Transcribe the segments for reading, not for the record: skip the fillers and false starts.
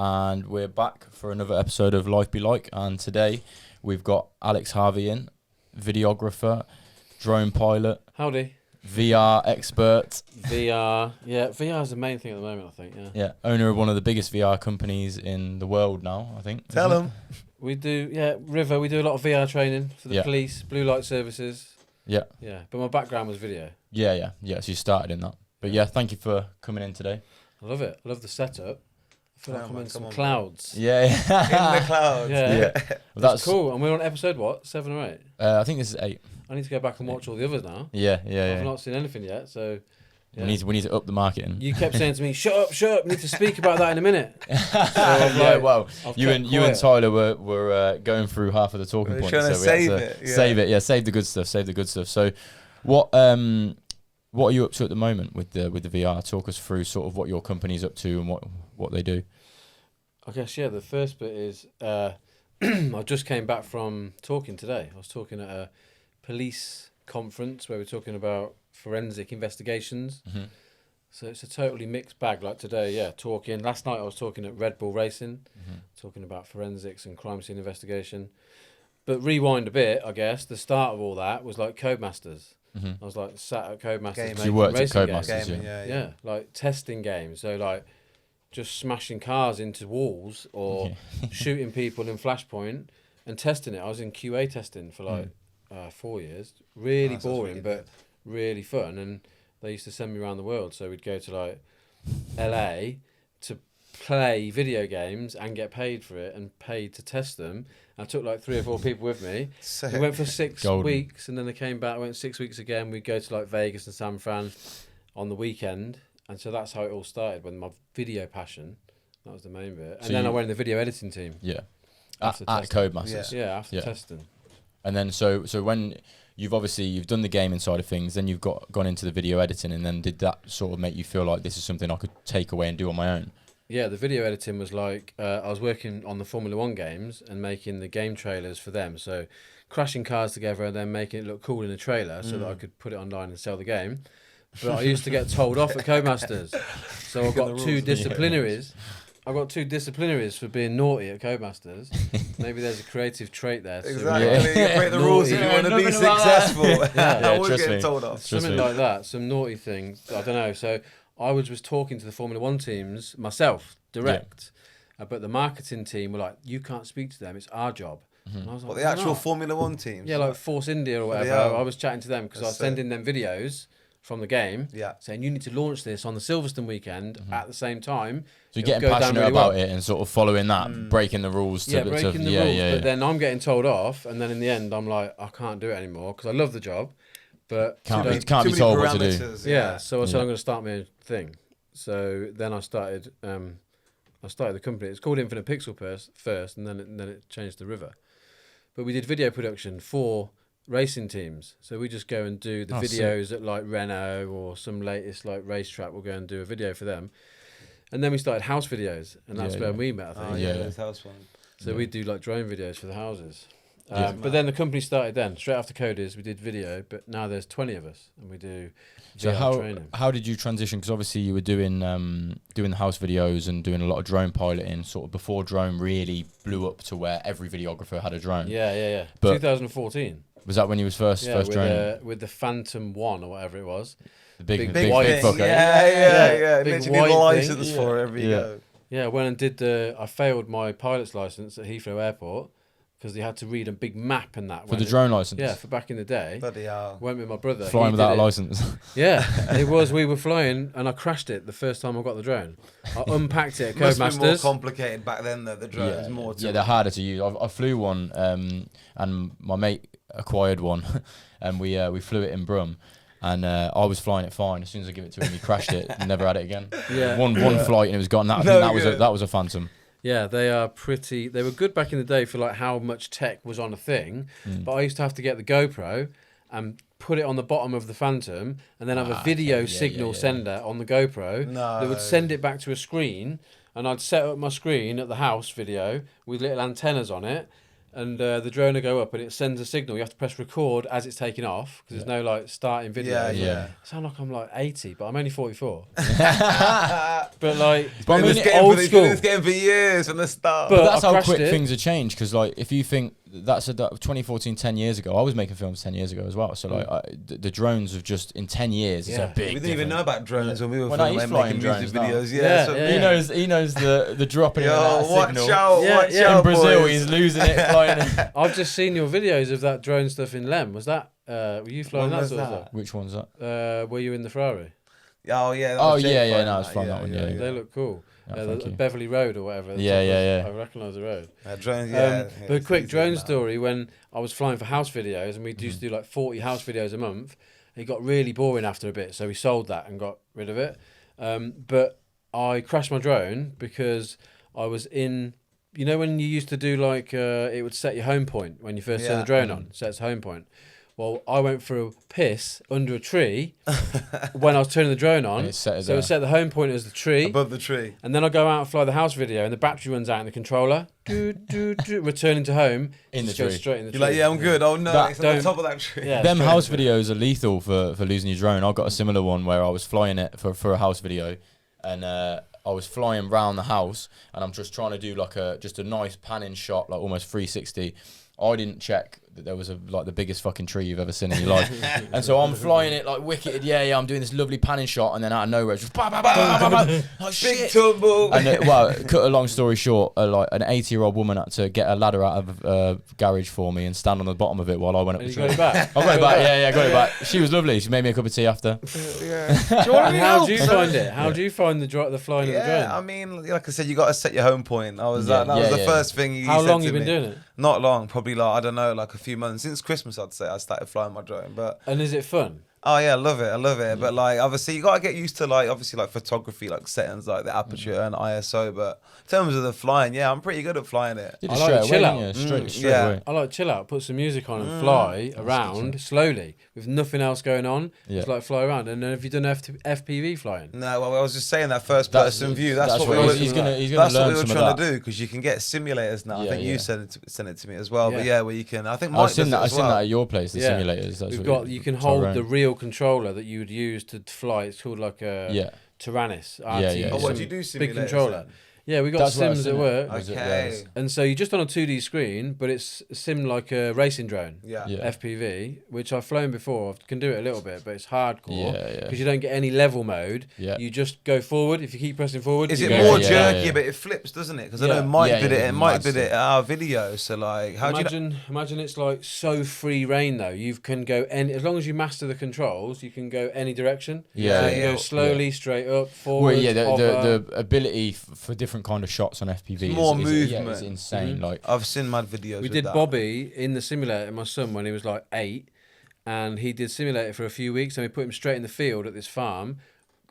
and we're back for another episode of Life Be Like. And today we've got Alex Harvey in, videographer, drone pilot, Howdy. VR expert. VR, yeah, VR is the main thing at the moment, I think. Yeah, owner of one of the biggest VR companies in the world now, I think. Tell them. We do, River. We do a lot of VR training for the police, blue light services. Yeah. Yeah, but my background was video. Yeah. So you started in that. But yeah, thank you for coming in today. I love it. I love the setup. I feel like I'm in some on, clouds. Yeah. In the clouds. Yeah. Well, That's cool. And we're on episode, what, 7 or 8? I think this is 8. I need to go back and watch all the others now. Yeah. I've not seen anything yet, so... Yeah. We need to up the marketing. You kept saying to me, shut up, we need to speak about that in a minute. So you and Tyler were going through half of the talking points. Trying to save it. Save the good stuff. So what are you up to at the moment with the VR? Talk us through sort of what your company's up to and what they do. I guess, the first bit is I just came back from talking today. I was talking at a police conference where we're talking about forensic investigations. Mm-hmm. So it's a totally mixed bag. Like today, talking. Last night I was talking at Red Bull Racing, talking about forensics and crime scene investigation. But rewind a bit, I guess, the start of all that was like Codemasters. Mm-hmm. I was like sat at Codemasters making you worked at racing Codemasters, games. Yeah, like testing games. So like just smashing cars into walls or shooting people in Flashpoint and testing it. I was in QA testing for like 4 years. Really boring, but really fun. And they used to send me around the world. So we'd go to like LA to play video games and get paid for it and paid to test them. I took like 3 or 4 people with me. Sick. We went for 6 weeks and then they came back. Went 6 weeks again. We'd go to like Vegas and San Fran on the weekend. And so that's how it all started, when my video passion, that was the main bit. And then I went in the video editing team. Yeah. At Codemasters. Yeah, after testing. And then so when you've done the gaming side of things, then you've gone into the video editing, and then did that sort of make you feel like this is something I could take away and do on my own? Yeah, the video editing was like, I was working on the Formula 1 games and making the game trailers for them. So crashing cars together and then making it look cool in a trailer so that I could put it online and sell the game. But I used to get told off at Codemasters. So I got 2 disciplinaries. I got 2 disciplinaries for being naughty at Codemasters. Maybe there's a creative trait there. Exactly. You break the rules if you want to be successful. I always get told off. Something like that. Some naughty things. I don't know. So I was talking to the Formula 1 teams myself, direct. But the marketing team were like, you can't speak to them. It's our job. And I was like, the actual Formula 1 teams? Yeah, like Force India or whatever. I was chatting to them because I was sending them videos from the game, saying you need to launch this on the Silverstone weekend at the same time. So you're getting passionate about it and sort of following that, breaking the rules. Breaking the rules. But then I'm getting told off, and then in the end I'm like, I can't do it anymore because I love the job, but can't be told what to do. So I said I'm going to start my own thing. So then I started the company. It's called Infinite Pixel first, and then it changed to River. But we did video production for racing teams, so we just go and do the videos at like Renault or some latest like racetrack. We'll go and do a video for them, and then we started house videos, and that's where we met. I think. Those house ones. So we do like drone videos for the houses. But then the company started then straight after Coders. We did video, but now there's 20 of us, and we do. So how did you transition? Because obviously you were doing the house videos and doing a lot of drone piloting, sort of before drone really blew up to where every videographer had a drone. Yeah. But 2014. Was that when you was first drone? With the Phantom 1 or whatever it was. The big white fucker. Yeah. Big literally the license for every go. Yeah, I went and I failed my pilot's license at Heathrow Airport because they had to read a big map and that. For the drone license? Yeah, for back in the day. Bloody hell. Went with my brother. Flying without a license. Yeah, it was. We were flying and I crashed it the first time I got the drone. I unpacked it at Codemasters. Must be more complicated back then though, the drones. They're harder to use. I flew one and my mate acquired one and we flew it in Brum. And I was flying it fine. As soon as I give it to him, he crashed it and never had it again. Yeah. One flight and it was gone. That was a Phantom. Yeah, they are pretty. They were good back in the day for like how much tech was on a thing. But I used to have to get the GoPro and put it on the bottom of the Phantom, and then have a video signal sender on the GoPro that would send it back to a screen. And I'd set up my screen at the house video with little antennas on it, and the drone will go up and it sends a signal. You have to press record as it's taking off because there's no like starting video. Yeah. I sound like I'm like 80, but I'm only 44. But like, But I mean, old school. This game for years from the start. But that's how quick things have changed. Because like, if you think that's 2014, 10 years ago, I was making films 10 years ago as well. So like, the drones have just in 10 years. It's a big. We didn't even know about drones when we were making music videos. He knows the dropping of that signal. Watch out, in Brazil, boys. he's losing it flying. I've just seen your videos of that drone stuff in Lem. Was that? Were you flying that sort of stuff? Which one's that? Were you in the Ferrari? Oh yeah. No, I was flying that one. Yeah, they look cool. The Beverly Road or whatever. Yeah. I recognise the road. Drones, but a quick drone story, when I was flying for house videos, and we used to do like 40 house videos a month, it got really boring after a bit, so we sold that and got rid of it. But I crashed my drone because I was in... You know when you used to do like... it would set your home point when you first turn the drone on, sets home point. Well, I went for a piss under a tree when I was turning the drone on. It set the home point as the tree. Above the tree. And then I go out and fly the house video and the battery runs out in the controller. Returning to home. In the tree. Straight in the tree. You're like, yeah, I'm good. Oh no, it's on the top of that tree. Yeah, them house videos are lethal for losing your drone. I got a similar one where I was flying it for a house video, and I was flying round the house, and I'm just trying to do like just a nice panning shot, like almost 360. I didn't check that there was the biggest fucking tree you've ever seen in your life. And so I'm flying it like wicked, I'm doing this lovely panning shot, and then out of nowhere it's just like shit. Tumble. And cut a long story short, like an 80-year-old woman had to get a ladder out of a garage for me and stand on the bottom of it while I went up the tree. Got it back? I got it back, I got it back. She was lovely. She made me a cup of tea after. How do you find it? How do you find the flying of the drone? I mean, like I said, you got to set your home point. That was the first thing you said to me. How long you been doing it? Not long, probably like, I don't know, like a few months. Since Christmas, I'd say I started flying my drone. And is it fun? Oh yeah, I love it. But like, obviously, you gotta get used to like, obviously, like photography, like settings, like the aperture and ISO. But in terms of the flying, I'm pretty good at flying it. I like chill out. Straight away. I like chill out. Put some music on and fly around slowly with nothing else going on. Just like fly around. And then have you done FPV flying? No, well, I was just saying that first person view. That's what we were trying to do, because you can get simulators now. I think you sent it to me as well. But where you can. I think Mike does it as well. I've seen that at your place. The simulators. You can hold the real controller that you would use to fly. It's called like a Tyrannus. Oh, what do you do? Big controller. Yeah, we got sims at work. Okay. And so you're just on a 2D screen, but it's sim like a racing drone. FPV, which I've flown before. I can do it a little bit, but it's hardcore because you don't get any level mode. You just go forward. If you keep pressing forward, is it more jerky? But it flips, doesn't it? Because I know Mike did it. And Mike did it at our video. So like, how do you imagine it's like so free reign though. You can go as long as you master the controls, you can go any direction. So you can go slowly, straight up, forward. Well, the ability for different kind of shots on FPV more movement. It's insane. Like, I've seen mad videos. We did Bobby in the simulator, my son, when he was like 8, and he did simulator for a few weeks, and we put him straight in the field at this farm,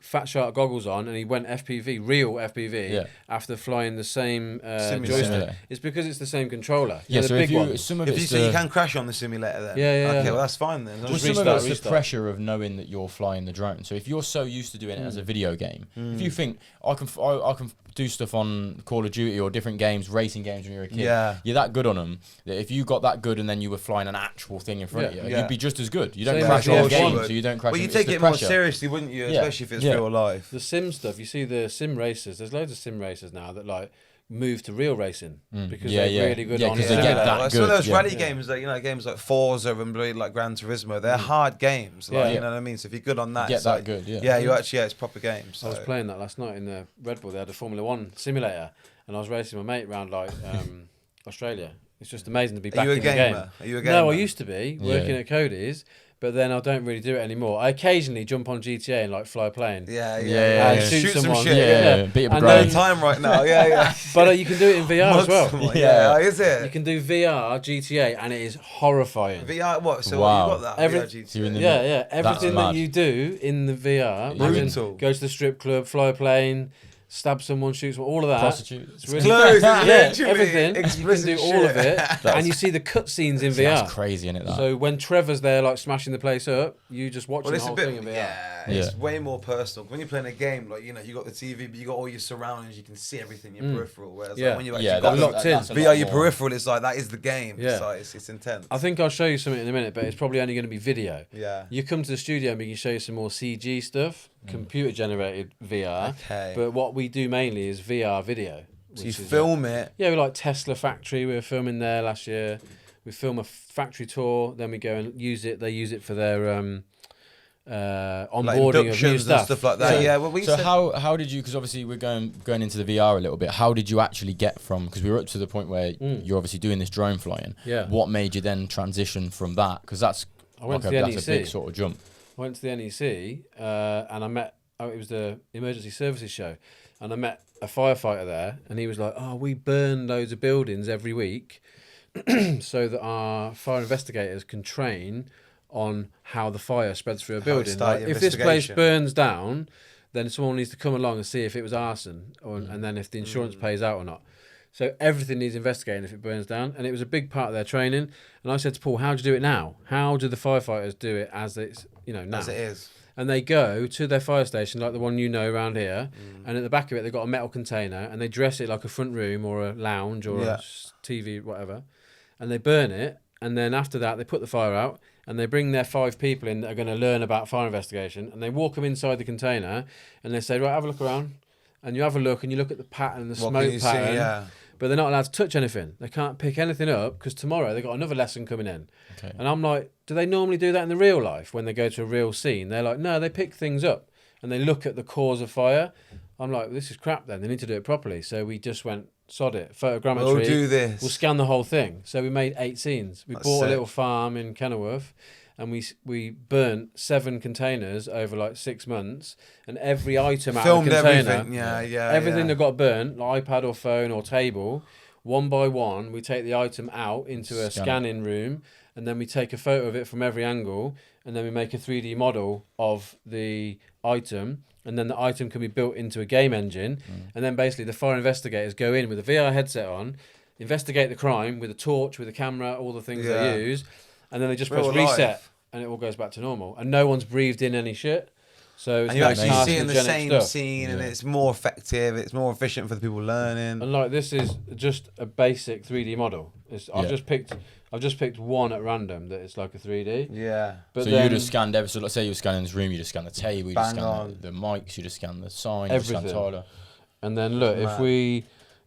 fat shark goggles on, and he went FPV, real FPV, after flying the same joystick. It's because it's the same controller. Yeah, so big you can crash on the simulator then. Okay, well that's fine then. Well, some of it's the pressure of knowing that you're flying the drone. So if you're so used to doing it as a video game, if you think I can do stuff on Call of Duty or different games, racing games when you're a kid, you're that good on them that if you got that good and then you were flying an actual thing in front of you, you'd be just as good. You don't crash on games, so you don't crash. Well, you take it more seriously, wouldn't you? Especially if it's real life. The sim stuff, you see the sim racers. There's loads of sim racers now that like move to real racing because they're really good on it. They get that good. Some of those rally games, like games like Forza and like Gran Turismo, they're hard games. Like, you know what I mean? So if you're good on that, get that good. Yeah, you actually it's proper games. So. I was playing that last night in the Red Bull. They had a Formula 1 simulator, and I was racing my mate around like Australia. It's just amazing to be back in the game. Are you a gamer? No, I used to be working at Cody's. But then I don't really do it anymore. I occasionally jump on GTA and like fly a plane. And shoot someone. Some shit. Beat up a no time right now. But you can do it in VR as well. Is it? You can do VR GTA and it is horrifying. VR what? So wow. you got that? VR GTA. Everything that you do in the VR. Brutal. Go to the strip club, fly a plane. stab someone, shoot someone, all of that. Prostitutes. Really, Clothes, everything. You can do all of it, and you see the cutscenes in VR. That's crazy, isn't it? That? So when Trevor's there, like smashing the place up, you just watching the whole thing in VR. Yeah, it's way more personal. When you're playing a game, like you got the TV, but you got all your surroundings. You can see everything in your peripheral. Whereas like, when you actually got locked in, VR, your peripheral is like that is the game. Yeah, it's, like, it's intense. I think I'll show you something in a minute, but it's probably only going to be video. Yeah. You come to the studio and we can show you some more CG stuff, computer generated VR. Okay. But what we do mainly is VR video. So you film it. Yeah, we like Tesla factory. We were filming there last year. We film a factory tour, then we go and use it. They use it for their onboarding like of new stuff like that. Yeah. Well, so how did you? Because obviously we're going into the VR a little bit. How did you actually get from? Because we were up to the point where you're obviously doing this drone flying. Yeah. What made you then transition from that? Because that's that's a big sort of jump. I went to the NEC and I met. It was the emergency services show, and I met a firefighter there, and he was like, "Oh, we burn loads of buildings every week, so that our fire investigators can train on how the fire spreads through a building. Like, if this place burns down, then someone needs to come along and see if it was arson, and then if the insurance pays out or not. So everything needs investigating if it burns down, and it was a big part of their training. And I said to Paul, "How do you do it now? How do the firefighters do it as it's now?" As it is. And they go to their fire station, like the one around here, and at the back of it, they've got a metal container, and they dress it like a front room or a lounge or a TV, whatever, and they burn it, and then after that, they put the fire out, and they bring their 5 people in that are going to learn about fire investigation, and they walk them inside the container, and they say, "Right, have a look around," and you have a look, and you look at the pattern, the smoke pattern, but they're not allowed to touch anything. They can't pick anything up, because tomorrow they've got another lesson coming in. Okay. And I'm like, do they normally do that in the real life when they go to a real scene? They're like, no, they pick things up and they look at the cause of fire. I'm like, this is crap then. They need to do it properly. So we just went, sod it, photogrammetry. We'll do this. We'll scan the whole thing. So we made 8 scenes. We bought a little farm in Kenilworth, and we burnt 7 containers over like 6 months, and every item out of the container, everything that got burnt, like iPad or phone or table, one by one, we take the item out into a scanning room, and then we take a photo of it from every angle, and then we make a 3D model of the item, and then the item can be built into a game engine, and then basically the fire investigators go in with a VR headset on, investigate the crime with a torch, with a camera, all the things they use, and then they just press reset, and it all goes back to normal, and no one's breathed in any shit. So it's, and you're actually seeing the same scene, and it's more effective, it's more efficient for the people learning. And like, this is just a basic 3D model. I've just picked one at random that it's like a 3D. Yeah. But so you just scanned everything. So let's say you were scanning this room, you just scan the table, you just scan the mics, you just scan the sign, everything. You just scan Tyler. And then look,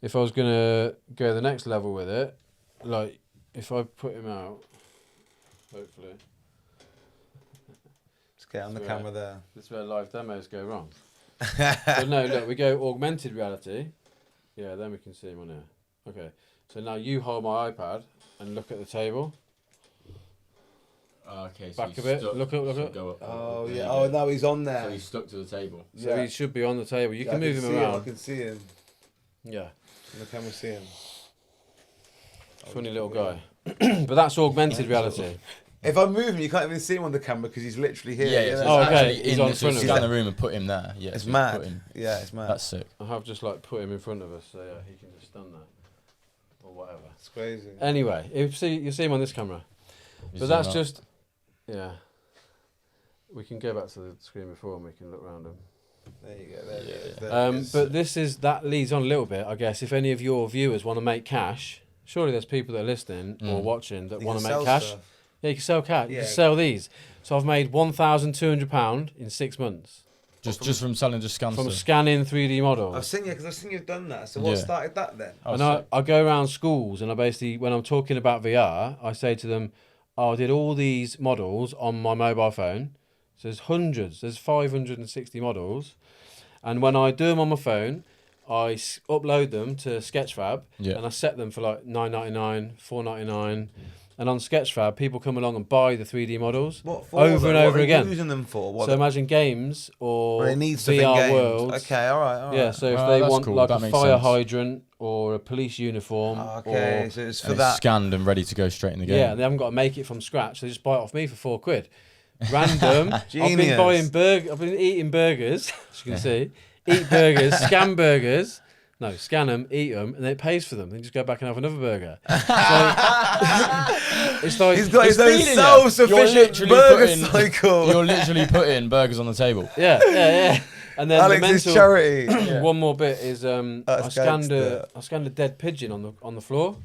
if I was gonna go the next level with it, like if I put him out, hopefully. Get on the camera there. This is where live demos go wrong. But no, look, we go augmented reality. Yeah, then we can see him on here. Okay, so now you hold my iPad and look at the table. Okay, so back a bit. Look up. Go up. Oh yeah. Oh, now he's on there. So he's stuck to the table. So he should be on the table. You can move him around. I can see him. Yeah. Can the camera see him? Funny little guy. But that's augmented reality. If I move him, you can't even see him on the camera because he's literally here. Yeah, so okay. He's on front of scan the room and put him there. Yeah, it's mad. Yeah, it's mad. That's sick. I have just like put him in front of us, so yeah, he can just stand there or whatever. It's crazy. Anyway, you see him on this camera, but that's just We can go back to the screen before and we can look around him. There you go. But that leads on a little bit, I guess. If any of your viewers want to make cash, surely there's people that are listening or watching that want to make cash. Stuff. Yeah, you can sell cash. You can sell these. So I've made £1,200 in 6 months. Just from selling scans. From scanning 3D models. I've seen you've done that. So what started that then? And I go around schools and I basically, when I'm talking about VR, I say to them, I did all these models on my mobile phone. So there's 560 models. And when I do them on my phone, I upload them to Sketchfab and I set them for like $9.99, $4.99. And on Sketchfab, people come along and buy the 3D models over and over again. What are you using them for? So imagine games or VR worlds. Okay, all right. Yeah, so if they want like a fire hydrant or a police uniform. Okay, so it's for that. Scanned and ready to go straight in the game. Yeah, they haven't got to make it from scratch. They just buy it off me for £4. Random. Genius. I've been eating burgers, as you can see, eat burgers, scan burgers. No, scan them, eat them, and then it pays for them. Then just go back and have another burger. It's like he's got his own self-sufficient burger cycle. You're literally putting burgers on the table. Yeah. And then Alex's charity. One more bit is I scanned a dead pigeon on the floor,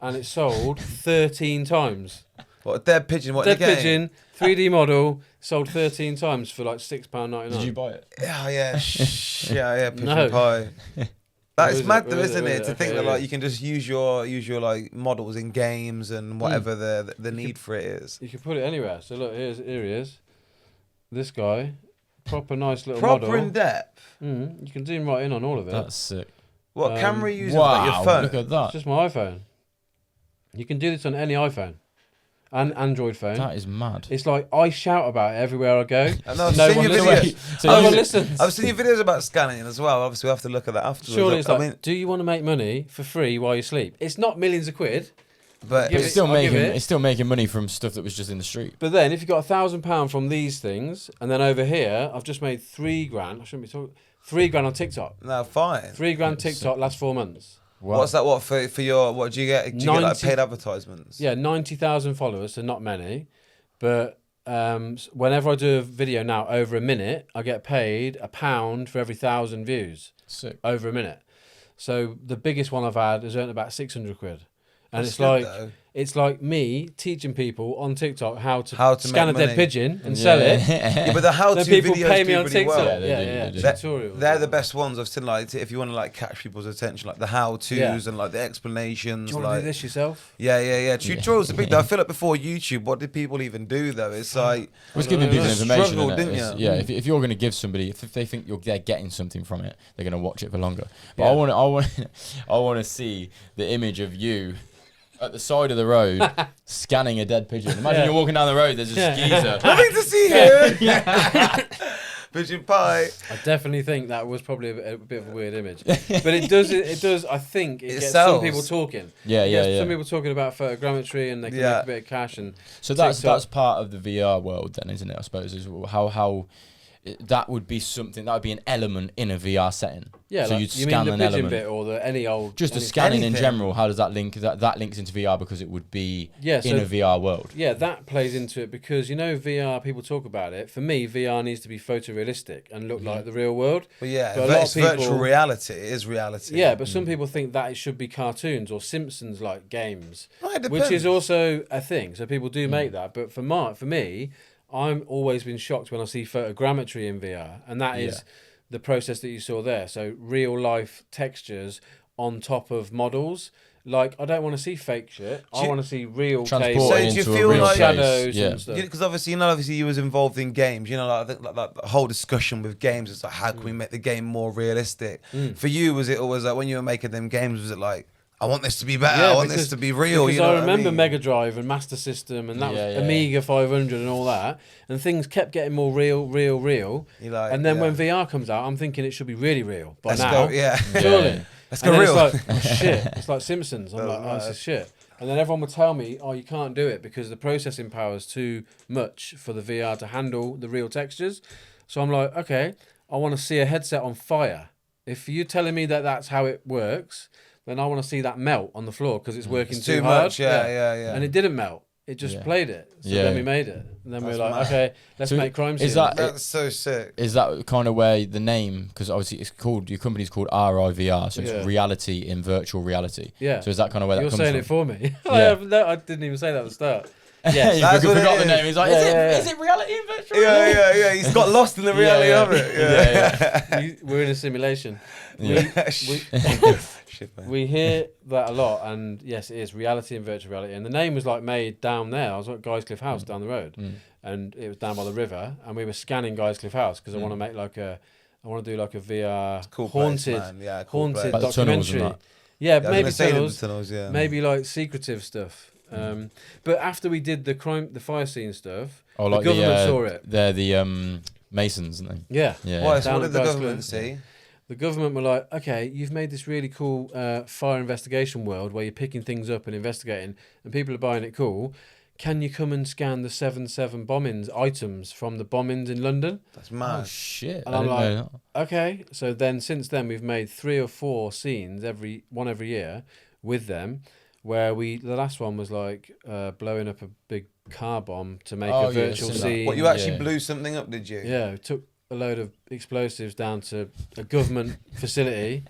and it sold 13 times. What, a dead pigeon? What, dead pigeon, 3D model, sold 13 times for like £6.99. Did you buy it? Yeah. Pigeon pie. That is mad, though, isn't it? To think that like you can just use your like models in games and whatever the need for it is. You can put it anywhere. So look, here he is. This guy, proper nice little model. Proper in depth. You can zoom right in on all of it. That's sick. What camera are you using? Wow, like your phone? Look at that. It's just my iPhone. You can do this on any iPhone. And Android phone. That is mad. It's like I shout about it everywhere I go. No one listens. I've seen your videos about scanning as well. Obviously, we have to look at that afterwards. Surely it's like, do you want to make money for free while you sleep? It's not millions of quid. But it's still making money from stuff that was just in the street. But then if you got £1,000 from these things, and then over here I've just made £3,000. I shouldn't be talking £3,000 on TikTok. No, fine. £3,000 TikTok last 4 months. Wow. What's that? What for your? What do you get? Do you get like paid advertisements? Yeah, 90,000 followers, so not many. But whenever I do a video now over a minute, I get paid £1 for every 1,000 views. Sick. Over a minute. So the biggest one I've had has earned about 600 quid. And That's it's like me teaching people on TikTok how to scan a dead pigeon and sell it. Yeah, but the how-to people videos pay me do on really TikTok. well. Tutorials. They're the best ones I've seen. Like, if you want to like catch people's attention, like the how-tos and like the explanations. Do you want to do this yourself? Yeah. Tutorials are big. Though. I feel like before YouTube, what did people even do though? It's like it's giving people information. Didn't you? Yeah, if you're going to give somebody, if they think they're getting something from it, they're going to watch it for longer. But I want to see the image of you at the side of the road, scanning a dead pigeon. Imagine you're walking down the road, there's a skeezer. Nothing to see here. Pigeon pie. I definitely think that was probably a bit of a weird image, but it does. I think it gets sells. some people talking. Yeah. Some people talking about photogrammetry and they can make a bit of cash. And so that's part of the VR world, then, isn't it? I suppose is how. That would be something. That would be an element in a VR setting. Yeah, so like, you'd scan you mean the an pigeon element, bit or the scanning in general. How does that link? That links into VR because it would be in a VR world. Yeah, that plays into it because VR. People talk about it. For me, VR needs to be photorealistic and look like the real world. Well, yeah, but a lot of people, virtual reality is reality. Yeah, but some people think that it should be cartoons or Simpsons-like games, it which is also a thing. So people do make that. But for me. I'm always been shocked when I see photogrammetry in VR, and that is the process that you saw there. So real life textures on top of models. Like, I don't want to see fake shit. I want to see real tables. So do you feel like shadows and stuff? Because obviously you was involved in games. Like the whole discussion with games is like, how can we make the game more realistic? For you, was it always like when you were making them games? Was it like, I want this to be better. I want this to be real. Because I remember Mega Drive and Master System and that was Amiga 500 and all that, and things kept getting more real. And then when VR comes out, I'm thinking it should be really real by now. Surely. Let's go real. It's like, oh, shit. It's like Simpsons. I'm like, this is shit. And then everyone would tell me, you can't do it because the processing power is too much for the VR to handle the real textures. So I'm like, okay, I want to see a headset on fire. If you're telling me that that's how it works, then I want to see that melt on the floor because it's working too hard. Much, yeah. And it didn't melt. It just played it. So then we made it. And then we were like, okay, let's make crime scenes. That's so sick. Is that kind of where the name, because obviously your company's called RIVR, so it's reality in virtual reality. Yeah. So is that kind of where that comes from? You're saying it for me. I didn't even say that at the start. Yeah, you forgot the name. He's like, is it reality in virtual reality? Yeah. He's got lost in the reality of it. We're in a simulation. We hear that a lot, and yes, it is reality and virtual reality. And the name was like made down there. I was at Guys Cliff House down the road, and it was down by the river, and we were scanning Guys Cliff House because I want to make I want to do like a VR cool haunted place, documentary. Yeah, maybe tunnels, maybe like secretive stuff. But after we did the fire scene stuff, the government saw it. They're the Masons, aren't they? Yeah. What did the government see? The government were like, okay, you've made this really cool fire investigation world where you're picking things up and investigating, and people are buying it cool. can you come and scan the 7/7 bombings items from the bombings in London? That's mad. Oh shit! And I I'm didn't like, know that. okay. So then since then we've made 3 or 4 scenes every year with them, where the last one was like blowing up a big car bomb to make a virtual scene. What, you actually blew something up, did you? Yeah, we took a load of explosives down to a government facility.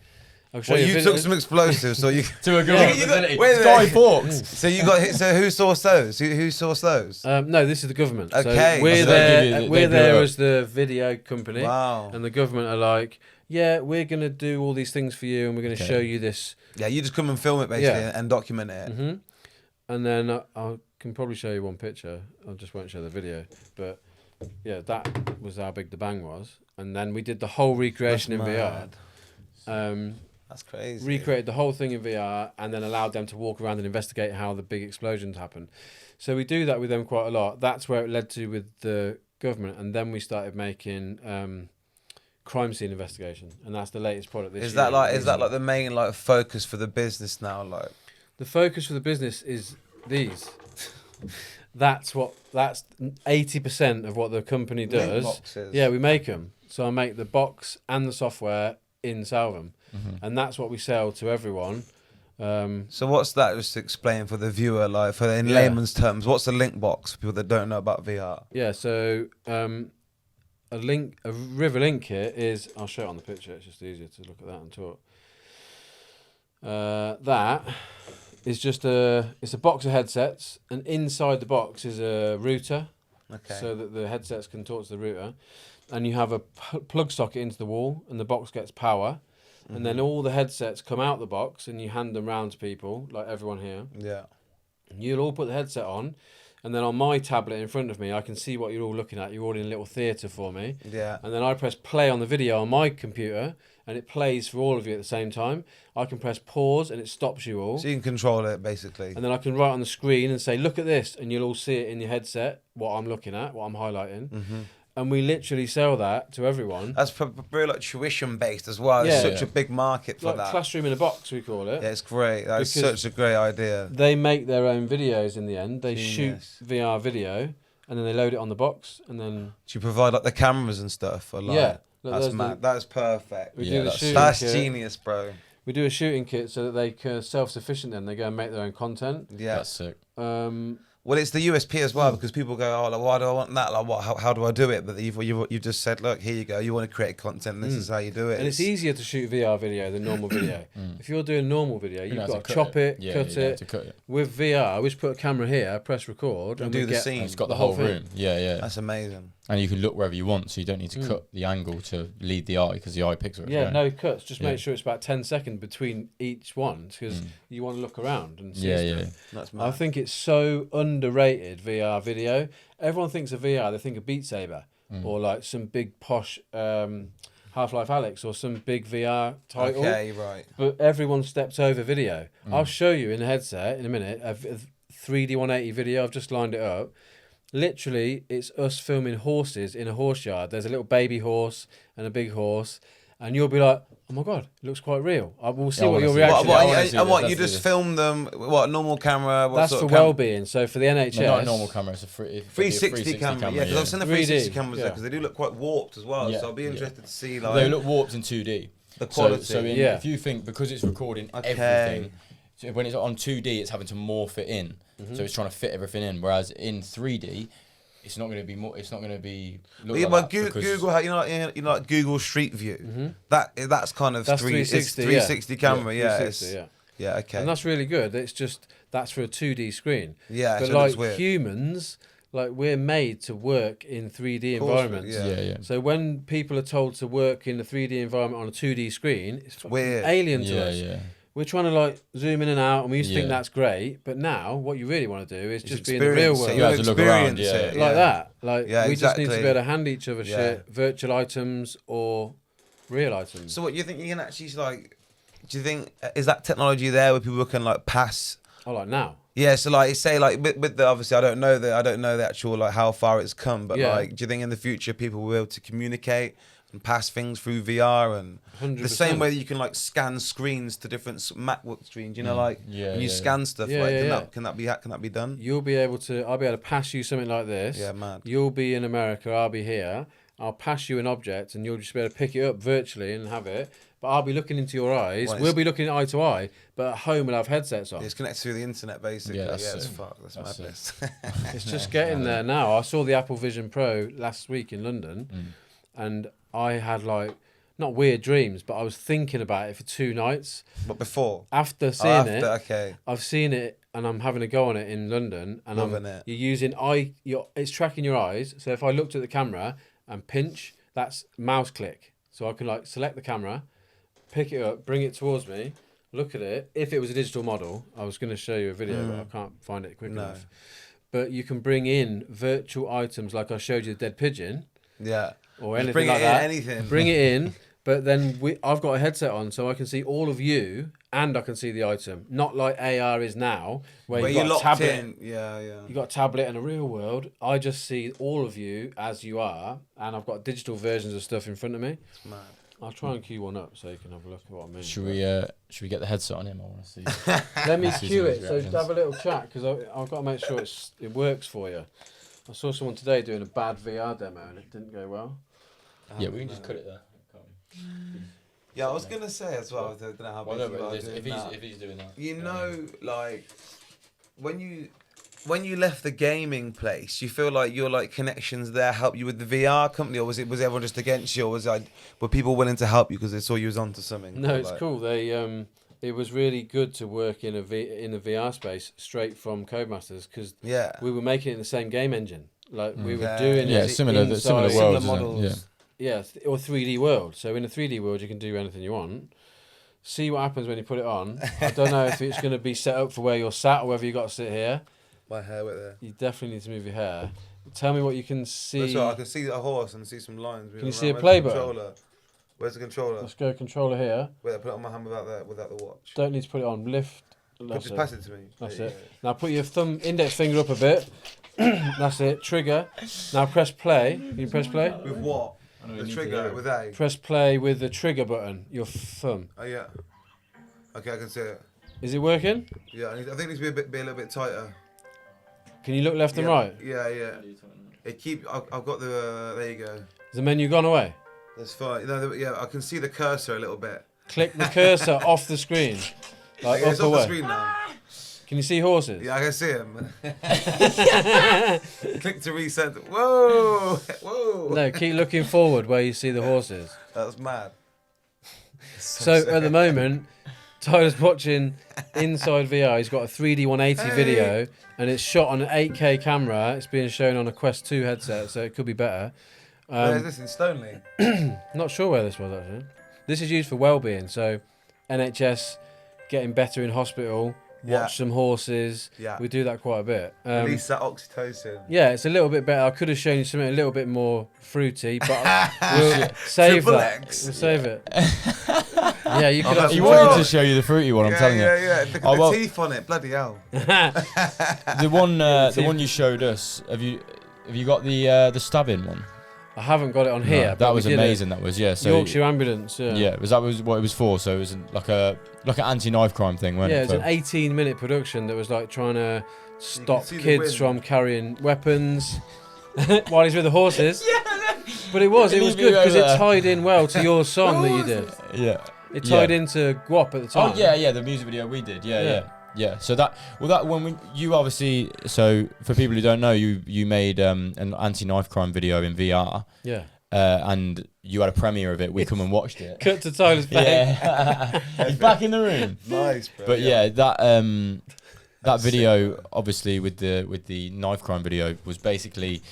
I'll show Well, you took videos. some explosives, so you To a government facility. wait a Sky minute. Forks. So you got hit. So who sourced those? Who sourced those? No, this is the government. Okay. So we're So there. We're they there blew up. as the video company. Wow. And the government are like, yeah, we're gonna do all these things for you, and we're gonna show you this. Yeah, you just come and film it basically Yeah. and document it. hmm And then I can probably show you one picture. I just won't show the video, but yeah, that was how big the bang was. And then we did the whole recreation in VR. That's crazy. Recreated the whole thing in VR, and then allowed them to walk around and investigate how the big explosions happen. So we do that with them quite a lot. That's where it led to with the government, and then we started making crime scene investigation, and that's the latest product this year. Is that like the main like focus for the business now? Like The focus for the business is these. That's 80% of what the company link does. boxes. Yeah, we make them. So I make the box and the software in Salvum, and that's what we sell to everyone. So what's that? Just to explain for the viewer, like for in layman's terms, what's a link box for people that don't know about VR? Yeah, so a River Link kit is. I'll show it on the picture. It's just easier to look at that and talk. That is just it's a box of headsets, and inside the box is a router, so that the headsets can talk to the router, and you have a plug socket into the wall, and the box gets power, and then all the headsets come out the box, and you hand them round to people, like everyone here. Yeah. You'll all put the headset on, and then on my tablet in front of me, I can see what you're all looking at. You're all in a little theatre for me. Yeah. And then I press play on the video on my computer, and it plays for all of you at the same time. I can press pause, and it stops you all. So you can control it basically. And then I can write on the screen and say, look at this, and you'll all see it in your headset, what I'm looking at, what I'm highlighting. And we literally sell that to everyone. That's very like tuition based as well. Yeah. There's such a big market for Like that. classroom in a box, we call it. Yeah, it's great. That's Because such a great idea. They make their own videos in the end. They Genius. shoot VR video, and then they load it on the box, and then... Do you provide like the cameras and stuff? Or, like, Yeah. Look, That's there's mad. That's perfect. We Yeah, do the that's- shooting That's kit. genius, bro. We do a shooting kit so that they can self-sufficient. Then they go and make their own content. Yeah. That's sick. Well, it's the USP as well because people go, oh, like, why do I want that? Like, what? How do I do it? But you've just said, look, here you go. You want to create content. This is how you do it. And it's easier to shoot VR video than normal video. If you're doing normal video, you've don't have got to to chop it, Yeah, cut you don't have it. to cut it. With VR, we just put a camera here, press record, and do we the get scene. It's got the whole whole room. Yeah, yeah. That's amazing. And you can look wherever you want, so you don't need to cut the angle to lead the eye because the eye picks where it's Yeah, going. no cuts. Just Yeah. make sure it's about 10 seconds between each one because you want to look around and see Yeah, stuff. yeah. That's I mad. think it's so underrated, VR video. Everyone thinks of VR, they think of Beat Saber or like some big posh Half-Life Alex or some big VR title. Okay, right. But everyone stepped over video. I'll show you in the headset in a minute a 3D 180 video. I've just lined it up. Literally, it's us filming horses in a horse yard. There's a little baby horse and a big horse. And you'll be like, oh my God, it looks quite real. We'll see I what wanna your see reaction I is. wanna see And what this, you let's just do this. film them? What normal camera? What That's sort for of camera? well-being. So for the NHS... No, not a normal camera. It's a 360 camera, yeah, because I've seen the 3D, 360 cameras there yeah. because they do look quite warped as well. Yeah, So I'll be yeah. interested to see like They look warped in 2D. the quality. So Yeah. if you think because it's recording Okay. everything, so when it's on 2D, it's having to morph it in. So it's trying to fit everything in. Whereas in 3D, it's not going to be more. It's not going to be. Look Yeah, like but that because- Google, like Google Street View. That's kind of That's 360. 360, yeah. Camera, yeah. 360, Yeah, okay. And that's really good. It's just, that's for a 2D screen. Yeah, But so it looks like weird. humans, like we're made to work in 3D Of course, environments. yeah. Yeah, yeah. So when people are told to work in a 3D environment on a 2D screen, it's fucking weird. alien to Yeah, us. yeah. We're trying to like zoom in and out, and we used to think Yeah. that's great. But now, what you really want to do is Just just be in the real experience it. world, You have You'll to look around, experience yeah. like that. Like Yeah, we just need to exactly. be able to hand each other Yeah. shit, virtual items or real items. So what you think you can actually like? Do you think is that technology there where people can like pass? Oh, like now. Yeah, so like say like with the obviously I don't know the actual like how far it's come, but Yeah. like do you think in the future people will be able to communicate and pass things through VR, and 100%. the same way that you can like scan screens to different MacBook screens. You know, like when you scan stuff. Can that be done? I'll be able to pass you something like this. Yeah, mad. You'll be in America, I'll be here. I'll pass you an object, and you'll just be able to pick it up virtually and have it. But I'll be looking into your eyes. We'll be looking eye to eye. But at home, we'll have headsets on. It's connected through the internet, basically. Yeah, it's fucked. That's madness. It's just getting there now. I saw the Apple Vision Pro last week in London, and I had like not weird dreams, but I was thinking about it for 2 nights. But before, after seeing it, okay, I've seen it, and I'm having a go on it in London, and you're using it's tracking your eyes. So if I looked at the camera and pinch, that's mouse click. So I can like select the camera, pick it up, bring it towards me, look at it. If it was a digital model, I was going to show you a video, but I can't find it quick enough. But you can bring in virtual items like I showed you the dead pigeon. Yeah. Or just anything like that. Anything. Bring it in, but then I've got a headset on, so I can see all of you and I can see the item. Not like AR is now, where you've got a tablet. In. Yeah. You've got a tablet in a real world. I just see all of you as you are, and I've got digital versions of stuff in front of me. It's mad. I'll try and queue one up so you can have a look at what I mean. Should we get the headset on him? I want to see. Let me cue it. So have a little chat, because I've got to make sure it works for you. I saw someone today doing a bad VR demo and it didn't go well. Yeah, we can just cut it there. Yeah, I was gonna say as well. I don't know how busy you are if he's doing that. You know, like when you left the gaming place, you feel like your like connections there helped you with the VR company, or was everyone just against you, or were people willing to help you because they saw you was onto something? No, it's cool. It was really good to work in a VR space straight from Codemasters, because we were making it in the same game engine. Like we were doing it similar worlds, models. Yeah, or 3D world. So in a 3D world, you can do anything you want. See what happens when you put it on. I don't know if it's going to be set up for where you're sat or whether you got to sit here. My hair went there. You definitely need to move your hair. Tell me what you can see. That's right, I can see a horse and see some lines. Can you see a play button? Where's the controller? Let's go controller here. Wait, I put it on my hand without the watch. Don't need to put it on. Lift. Just pass it to me. That's it. Now put your index finger up a bit. That's it. Trigger. Now press play. Can you press play? With what? The trigger with A. Press play with the trigger button. Your thumb. Oh yeah. Okay, I can see it. Is it working? Yeah, I think it needs to be a little bit tighter. Can you look left and right? Yeah. I've got the. There you go. Has the menu gone away? That's fine. No, I can see the cursor a little bit. Click the cursor off the screen. Like it's off the screen now. Can you see horses? Yeah, I can see them. Click to reset. Whoa! No, keep looking forward where you see the horses. That's mad. So at the moment, Tyler's watching Inside VR. He's got a 3D 180 video, and it's shot on an 8K camera. It's being shown on a Quest 2 headset, so it could be better. Where is this, in Stoneleigh? Not sure where this was, actually. This is used for well-being, so NHS getting better in hospital. Watch some horses. Yeah. We do that quite a bit. Release that oxytocin. Yeah, it's a little bit better. I could have shown you something a little bit more fruity, but we'll save that. We'll save it. Yeah, you could. He wanted to show you the fruity one. I'm telling you. Yeah. Look at the teeth on it. Bloody hell. The one you showed us. Have you got the stabbing one? I haven't got it on here. That was amazing. That was So Yorkshire Ambulance. Yeah. That was what it was for. So it was like an anti-knife crime thing, wasn't it? Yeah, it was an 18-minute production that was like trying to stop kids from carrying weapons while he's with the horses. But it was good because it tied in well to your song that you did. Yeah. It tied into Guap at the time. Oh yeah, the music video we did. Yeah. So you obviously, so for people who don't know, you made an anti-knife crime video in VR. Yeah. And you had a premiere of it. We come and watched it. Cut to Tyler's face. Yeah. He's back in the room. Nice, bro. But that video, obviously with the knife crime video, was basically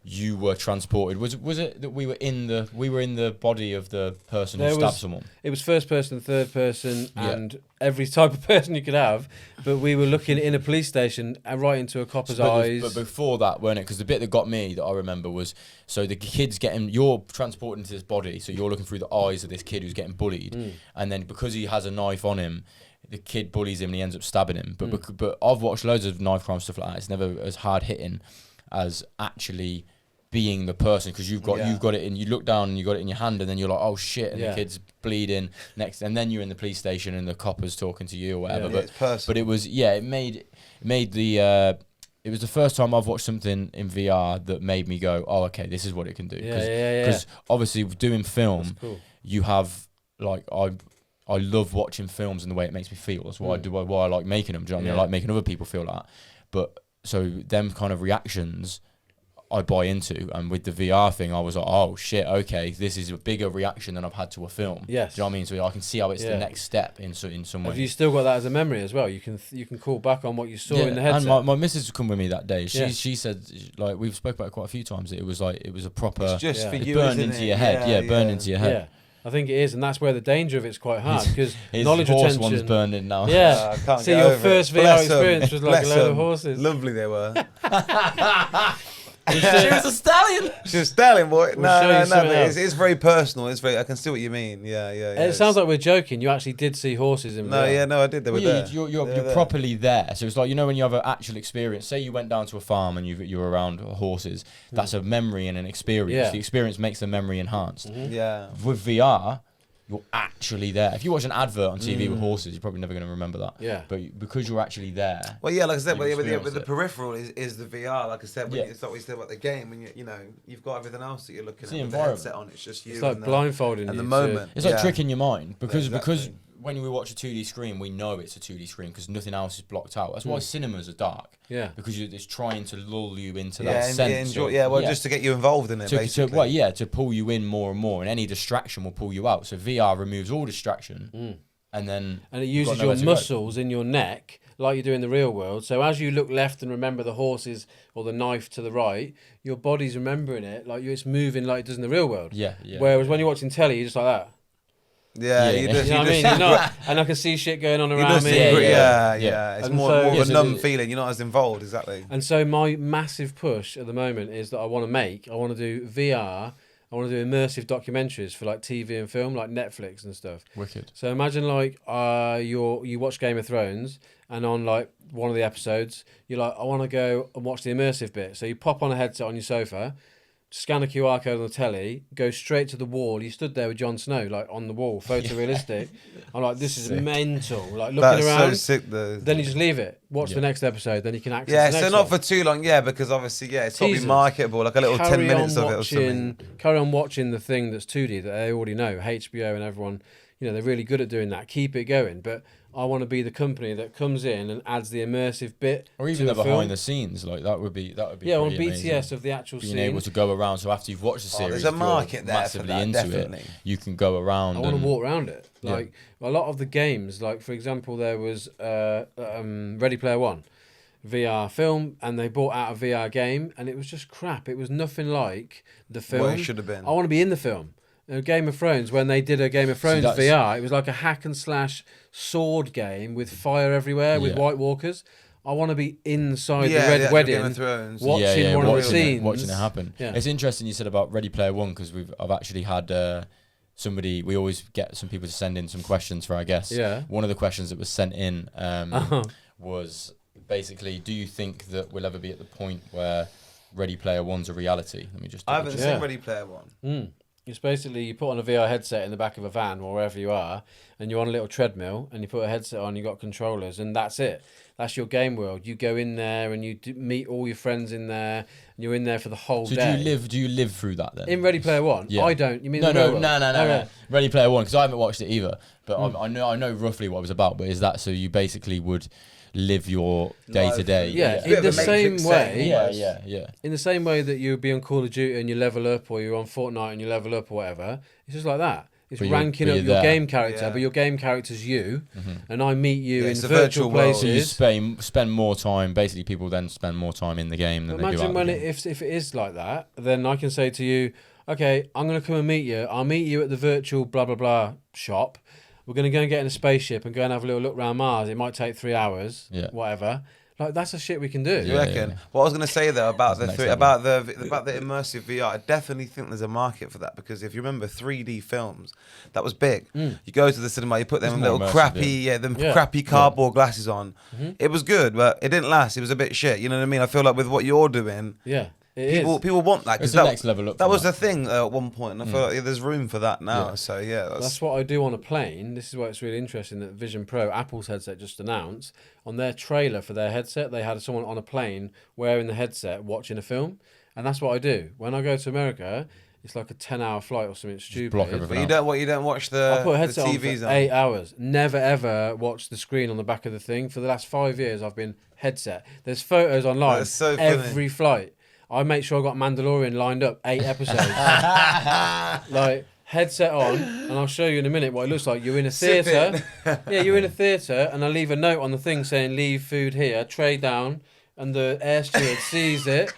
you were transported. Was it that we were in the body of the person who stabbed someone? It was first person, third person, and every type of person you could have. But we were looking in a police station and right into a copper's eyes. But before that, weren't it? Because the bit that got me, that I remember, was so the kid's you're transported into this body, so you're looking through the eyes of this kid who's getting bullied, and then because he has a knife on him, the kid bullies him and he ends up stabbing him. But I've watched loads of knife crime stuff like that. It's never as hard hitting as actually being the person, because you've got it in. You look down and you got it in your hand, and then you're like, oh shit, and the kid's bleeding next, and then you're in the police station and the copper's talking to you or whatever. But it was it made the. It was the first time I've watched something in VR that made me go, oh, okay, this is what it can do. Because obviously doing film, you have like I love watching films and the way it makes me feel. That's why I like making them. Do you know what I mean? I like making other people feel that. But so them kind of reactions I buy into, and with the VR thing I was like, oh shit, okay, this is a bigger reaction than I've had to a film. Yes. Do you know what I mean? So I can see how it's the next step in some way. Have you still got that as a memory as well? You can call back on what you saw in the headset. And my missus come with me that day. She said, like, we've spoke about it quite a few times, it was a proper, it's just for you, burned into your head. Burned into your head. Yeah. I think it is, and that's where the danger of it's quite hard, because his knowledge horse retention. one's burned in now. Yeah. I can't See, get your over first it. VR Bless experience them. was like a Bless load of them. horses. Lovely they were. She was a stallion. She's a stallion, boy. No, something but else. it's very personal. It's very. I can see what you mean. Yeah. It sounds like we're joking. You actually did see horses in VR. No, I did. They were there. You're properly there. So it's like, you know, when you have an actual experience. Say you went down to a farm and you were around horses. That's a memory and an experience. Yeah. The experience makes the memory enhanced. Yeah. With VR, you're actually there. If you watch an advert on TV with horses, you're probably never going to remember that. Yeah. But because you're actually there. Well, yeah, like I said, with the it. peripheral is the VR. Like I said, it's like what you said about the game. When you've got everything else that you're looking It's at the with the environment. headset on. It's just you. It's like and blindfolding and you. the moment. It's like tricking your mind, because exactly. when we watch a 2D screen, we know it's a 2D screen because nothing else is blocked out. That's why cinemas are dark. Yeah. Because it's trying to lull you into that sense. Just to get you involved in it, basically. To pull you in more and more, and any distraction will pull you out. So VR removes all distraction, and it uses your muscles in your neck like you do in the real world. So as you look left and remember the horses or the knife to the right, your body's remembering it like it's moving like it does in the real world. Yeah. Whereas when you're watching telly, you're just like that. Yeah, you know what I mean? And I can see shit going on around me. Yeah. It's And more so- of a numb feeling. You're not as involved, exactly. And so my massive push at the moment is that I want to do VR. I want to do immersive documentaries for like TV and film, like Netflix and stuff. Wicked. So imagine like you watch Game of Thrones, and on like one of the episodes, you're like, I want to go and watch the immersive bit. So you pop on a headset on your sofa, scan a QR code on the telly, go straight to the wall. You stood there with Jon Snow, like on the wall, photorealistic. I'm like, this is mental. Like looking That's around. so sick, though. Then you just leave it. Watch the next episode. Then you can access. Yeah, the so next not one. for too long. Yeah, because obviously, it's probably Teasers. marketable, like a little 10 minutes of it or something. Carry on watching the thing that's 2D that they already know. HBO and everyone, they're really good at doing that. Keep it going, but I want to be the company that comes in and adds the immersive bit, or even to the film. behind the scenes. Like that would be. Yeah, on pretty BTS amazing. of the actual Being scene. able to go around. So after you've watched the series, there's a if you're market there for massively that, into definitely. it. You can go around. I want to and walk around it. Like a lot of the games, like for example, there was Ready Player One, VR film, and they brought out a VR game, and it was just crap. It was nothing like the film. What it should have been. I want to be in the film. Game of Thrones, when they did a Game of Thrones VR, it was like a hack and slash sword game with fire everywhere with White Walkers. I want to be inside the Red Wedding, Game of Thrones. watching one of the scenes, watching it happen. Yeah. It's interesting you said about Ready Player One, because I've actually had somebody. We always get some people to send in some questions for our guests. Yeah. One of the questions that was sent in was basically, do you think that we'll ever be at the point where Ready Player One's a reality? Let me just. I haven't seen Ready Player One. It's basically you put on a VR headset in the back of a van or wherever you are, and you're on a little treadmill, and you put a headset on, you got controllers, and that's it. That's your game world. You go in there and you meet all your friends in there, and you're in there for the whole day. Do you live through that then? In Ready Player One? Yeah. I don't. You mean No. Okay. Ready Player One, because I haven't watched it either, but I know roughly what it was about. But is that so you basically would live your day to day? Yeah, in the same way. Yeah. In the same way that you'd be on Call of Duty and you level up, or you're on Fortnite and you level up, or whatever. It's just like that. It's ranking up your game character, but your game character's you, and I meet you in virtual places. So you spend more time. Basically, people then spend more time in the game than they do out Imagine when the game. if it is like that, then I can say to you, okay, I'm going to come and meet you. I'll meet you at the virtual blah blah blah shop. We're going to go and get in a spaceship and go and have a little look around Mars. It might take 3 hours, whatever. Like that's the shit we can do. You reckon? Yeah. What I was going to say though about the immersive VR, I definitely think there's a market for that, because if you remember 3D films, that was big. You go to the cinema, you put them little immersive, crappy cardboard glasses on. It was good, but it didn't last. It was a bit shit. You know what I mean? I feel like with what you're doing, People want that. It's the next level up. That was the thing at one point, and I feel like there's room for that now. Yeah. So yeah, that's what I do on a plane. This is why it's really interesting that Vision Pro, Apple's headset, just announced on their trailer for their headset, they had someone on a plane wearing the headset watching a film, and that's what I do when I go to America. It's like a 10-hour flight or something stupid. block everything But you don't watch the I put a headset on TVs for 8 hours. Never ever watched the screen on the back of the thing. For the last 5 years, I've been headset. There's photos online. That's so funny. Every flight. I make sure I got Mandalorian lined up 8 episodes. Like headset on, and I'll show you in a minute what it looks like. You're in a theatre. Yeah, you're in a theatre, and I leave a note on the thing saying "Leave food here, tray down," and the air steward sees it.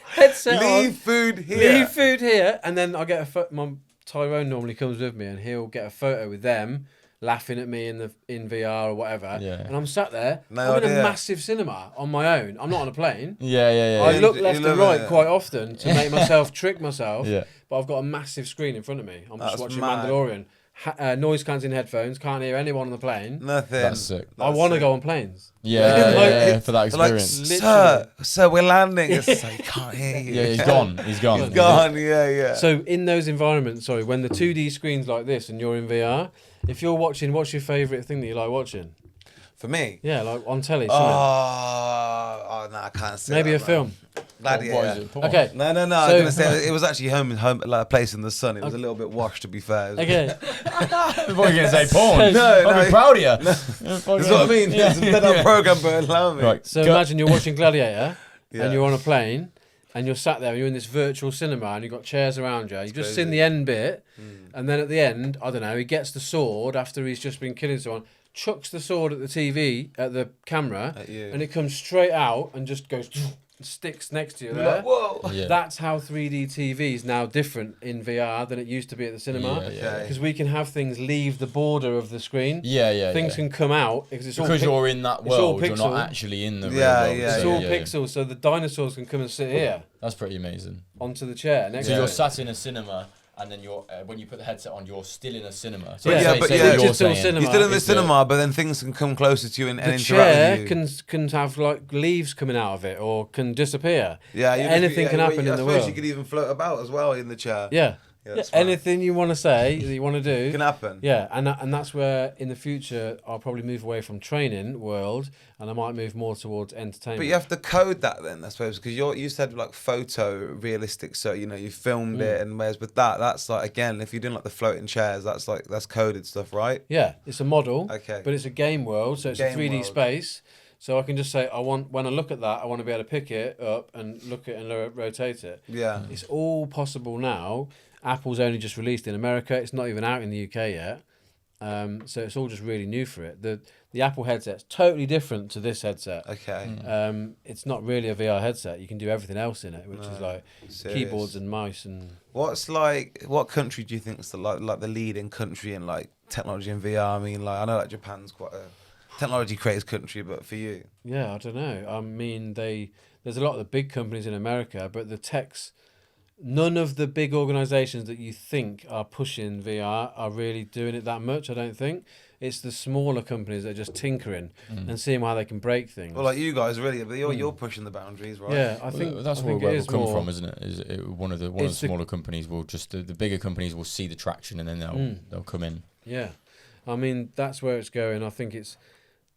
Headset on. Leave food here. Leave food here, and then I get my Tyrone normally comes with me, and he'll get a photo with them laughing at me in VR or whatever. Yeah. And I'm sat there. No I'm in idea. a massive cinema on my own. I'm not on a plane. Yeah. I look You left love and right it. quite often to make myself trick myself. Yeah. But I've got a massive screen in front of me. I'm just That's watching mad. Mandalorian. Noise cancelling headphones. Can't hear anyone on the plane. Nothing. That's sick. I want to go on planes. Yeah, for that Like, experience. sir, we're landing. It's like, he can't hear you. Yeah, he's gone. He's gone. Yeah. So in those environments, when the 2D screen's like this and you're in VR, if you're watching, what's your favourite thing that you like watching? For me. Yeah, like on telly. Oh no, I can't say Maybe that, a man. film. Gladiator. What is it? Porn? Okay. No. I was gonna say it was actually home, like a place in the sun. It was a little bit washed, to be fair. Okay. I thought you were going to say porn. No, I'd be proud of you. That's what I mean. It's been on program, but allow me. Right. So imagine you're watching Gladiator Yeah. and you're on a plane and you're sat there and you're in this virtual cinema and you've got chairs around you. You've just crazy. seen the end bit, and then at the end, I don't know, he gets the sword after he's just been killing someone, chucks the sword at the TV, at the camera, At you. and it comes straight out and just goes and sticks next to you You're there. like, whoa. Yeah. That's how 3D TV is now different in VR than it used to be at the cinema. Yeah. Because we can have things leave the border of the screen. Yeah. Things can come out because it's all because you're in that it's all world, you're not pixel. actually in the real Yeah, world. yeah, It's So, all pixels, so the dinosaurs can come and sit here That's pretty amazing. onto the chair next So to you're it. sat in a cinema, and then you're when you put the headset on, you're still in a cinema. So Yeah, say- but say yeah, what you're digital saying. cinema. You're still in the Is that- cinema, but then things can come closer to you and The interact chair with you. can have like leaves coming out of it or can disappear. Yeah, anything can happen in I the suppose world. you could even float about as well in the chair. Yeah. Yeah, that's right. Anything you want to say that you want to do Can happen. Yeah, and that's where in the future I'll probably move away from training world and I might move more towards entertainment. But you have to code that then, I suppose, because you said like photo realistic, so you filmed it, and whereas with that's like again, if you're doing like the floating chairs, that's coded stuff, right? Yeah, it's a model. Okay. But it's a game world, so it's a Game 3D world. space. So I can just say when I look at that, I want to be able to pick it up and look at it and rotate it. Yeah. It's all possible now. Apple's only just released in America. It's not even out in the UK yet. So it's all just really new for it. The Apple headset's totally different to this headset. Okay. It's not really a VR headset. You can do everything else in it, which is like Serious. keyboards and mouse and. What country do you think is the the leading country in like technology and VR? I mean, like I know like Japan's quite a technology crazed country, but for you, Yeah, I don't know. I mean, there's a lot of the big companies in America, but the techs, none of the big organisations that you think are pushing VR are really doing it that much. I don't think it's the smaller companies that are just tinkering and seeing how they can break things. well, like you guys really, but you're pushing the boundaries, right? Yeah, I think that's I where think it it will is come more, from, isn't it? One of the It's the- smaller companies will just the bigger companies will see the traction and then they'll come in. Yeah, I mean that's where it's going. I think it's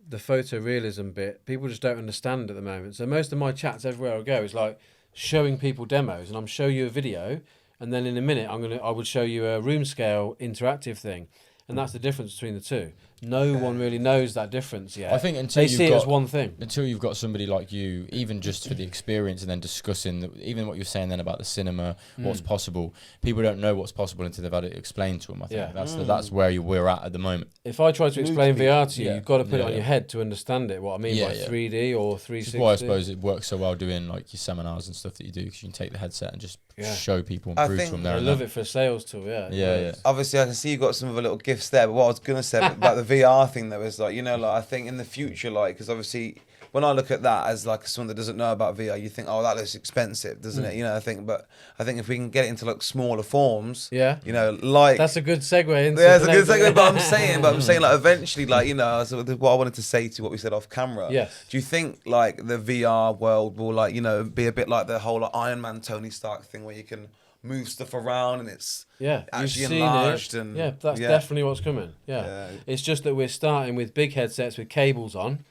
the photorealism bit. People just don't understand at the moment. So most of my chats everywhere I go is like showing people demos, and I'm show you a video, and then in a minute I would show you a room scale interactive thing, and that's the difference between the two. No one really knows that difference yet. I think until they you've see it got, as one thing. Until you've got somebody like you, even just for the experience, and then discussing even what you're saying then about the cinema, what's possible. People don't know what's possible until they've had it explained to them. I think that's where we're at the moment. If I try to explain VR to you, Yeah. you've got to put it on Yeah. your head to understand it. What I mean Yeah, by yeah. 3D or Which 360. is why I suppose it works so well doing like your seminars and stuff that you do, because you can take the headset and just show people and I prove to think them there I and love then. it for a sales tool. Yeah. Yeah. Obviously, I can see you got some of the little gifts there. But what I was gonna say about the VR thing, though, is like like I think in the future, like because obviously when I look at that as like someone that doesn't know about VR, you think, oh, that looks expensive, doesn't it? You know, I think if we can get it into like smaller forms, Yeah. you know, like That's a good segue into. yeah, it's a good segue. But I'm saying like eventually, like, you know, so what I wanted to say to what we said off camera. Yes. Do you think like the VR world will like, you know, be a bit like the whole like, Iron Man Tony Stark thing where you can move stuff around and it's actually enlarged and that's definitely what's coming. Yeah. It's just that we're starting with big headsets with cables on,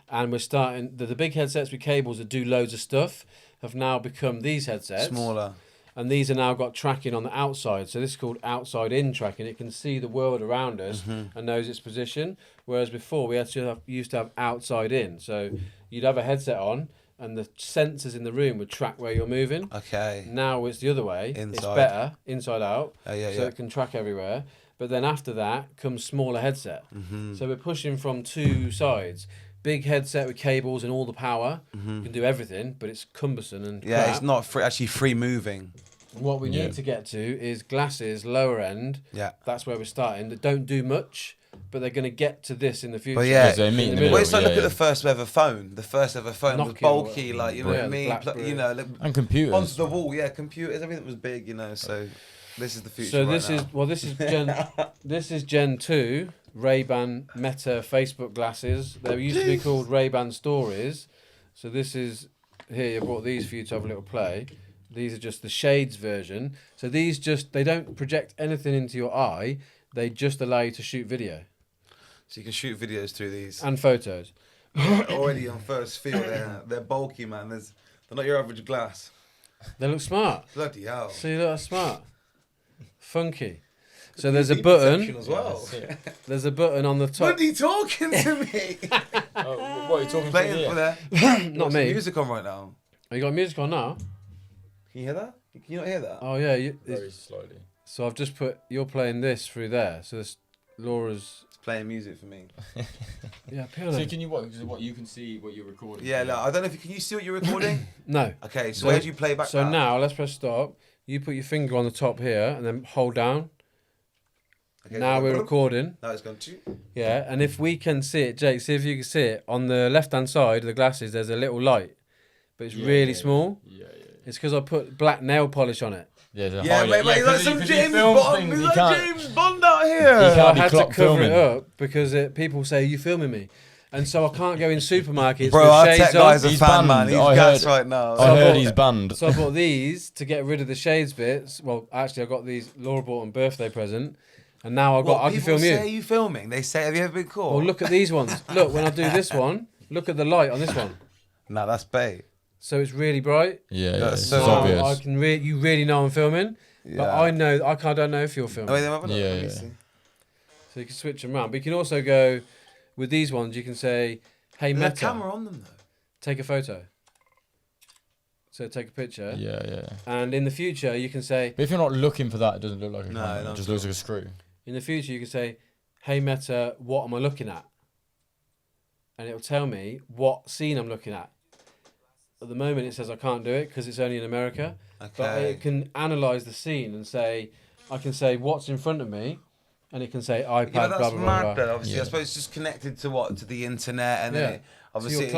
and we're starting the big headsets with cables that do loads of stuff have now become these headsets smaller. And these are now got tracking on the outside. So this is called outside-in tracking. It can see the world around us and knows its position. Whereas before we used to have outside-in. So you'd have a headset on and the sensors in the room would track where you're moving. Okay. Now it's the other way. Inside. It's better, inside out. Oh, yeah, so it can track everywhere. But then after that comes smaller headset. So we're pushing from two sides. Big headset with cables and all the power. You can do everything, but it's cumbersome and crap. It's not actually free moving. What we need to get to is glasses, lower end. Yeah. That's where we're starting. That don't do much, but they're going to get to this in the future. But yeah, they meet in the middle. Well, it's like look at the first ever phone. The first ever phone was bulky, like, you know what I mean? You know, and computers. Onto the wall, computers, everything was big, you know, so this is the future. So this is Gen 2, Ray-Ban Meta Facebook glasses. They used to be called Ray-Ban Stories. So this is, here, I brought these for you to have a little play. These are just the shades version. So these they don't project anything into your eye. They just allow you to shoot video. So you can shoot videos through these. And photos. Already on first feel, they're bulky, man. They're not your average glass. They look smart. Bloody hell. So you look smart. Funky. So there's a button. As well. There's a button on the top. What are you talking to me? What are you talking Playing for there? Not me. Music on right now. Oh, you got music on now? Can you hear that? Can you not hear that? Oh yeah. Very slowly. So I've just you're playing this through there. So this Laura's. It's playing music for me. Yeah, piano. So can you what you can see what you're recording? Yeah, no, I don't know if can you see what you're recording? No. Okay, so where do you play back? So now let's press stop. You put your finger on the top here and then hold down. Okay, now we're recording. Now it's gone to. Yeah, and if we can see it, Jake, see if you can see it. On the left-hand side of the glasses, there's a little light, but it's really small. Yeah. It's because I put black nail polish on it. Yeah, mate, he's like some James Bond. He's like James Bond out here. I had to cover it up because people say, "Are you filming me?" And so I can't go in supermarkets. Bro, with our shades tech guy's on. a fan, man. He's gas right now. I heard he's banned. So I bought these to get rid of the shades bits. Well, actually, I got these. Laura bought on birthday present. And now I can film you. Say, are you filming? They say, have you ever been caught? Well, look at these ones. Look, when I do this one, look at the light on this one. Nah, that's bait. So it's really bright. Yeah, that's so so obvious. I can you really know I'm filming. Yeah. But I don't know if you're filming. Oh, wait, have a look. Yeah. So you can switch them around. But you can also go, with these ones, you can say, hey, Meta. There's a camera on them, though. Take a photo. So take a picture. Yeah. And in the future, you can say... But if you're not looking for that, it doesn't look like a camera. No, it just looks like a screw. In the future, you can say, hey, Meta, what am I looking at? And it'll tell me what scene I'm looking at. At the moment, it says I can't do it because it's only in America. Okay. But it can analyse the scene and say, I can say what's in front of me, and it can say iPad, that's blah, blah, blah, blah. Though, obviously, I suppose it's just connected to the internet, and then obviously it's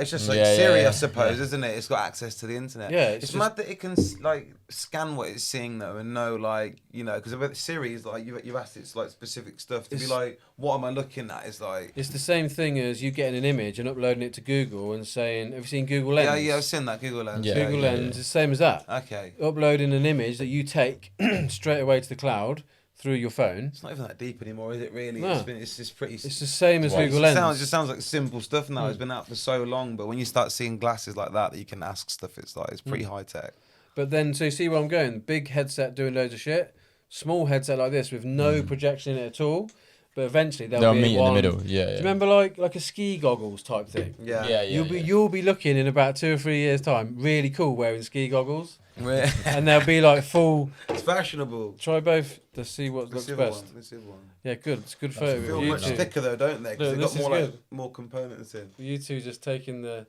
just like Yeah, Siri, I suppose, isn't it? It's got access to the internet. Yeah, it's mad that it can like scan what it's seeing though, and know like because Siri is like you've asked it like specific stuff to be like, what am I looking at? It's like it's the same thing as you getting an image and uploading it to Google and saying, have you seen Google Lens? Yeah, I've seen that Google Lens. Yeah, Google Lens is the same as that. Okay, uploading an image that you take straight away to the cloud. Through your phone. It's not even that deep anymore, is it really? No. It's just pretty... It's the same as Google Lens. It just sounds like simple stuff now. It's been out for so long, but when you start seeing glasses like that you can ask stuff, it's pretty high tech. But then, so you see where I'm going? Big headset doing loads of shit. Small headset like this with no projection in it at all. But eventually they'll meet in the middle. Yeah. Do you remember like a ski goggles type thing? Yeah. You'll be looking in about 2 or 3 years time, really cool wearing ski goggles. And they'll be like full. It's fashionable. Try both to see what looks best. Let's see one. Yeah, good. It's a good photo. They feel much thicker though, don't they? Because they've got more components in. You two just taking the.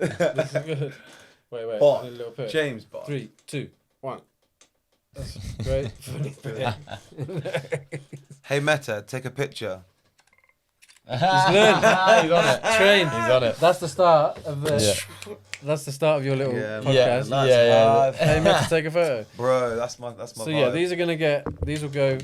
This is good. Wait. A little bit. James Bond. 3, 2, 1. That's great. Hey Meta, take a picture. He's learned. He's on it. Trained. He's on it. That's the start of the. Yeah. That's the start of your little Yeah, podcast. that's Hey, you meant to take a photo. Bro, that's my So vibe. yeah, these will go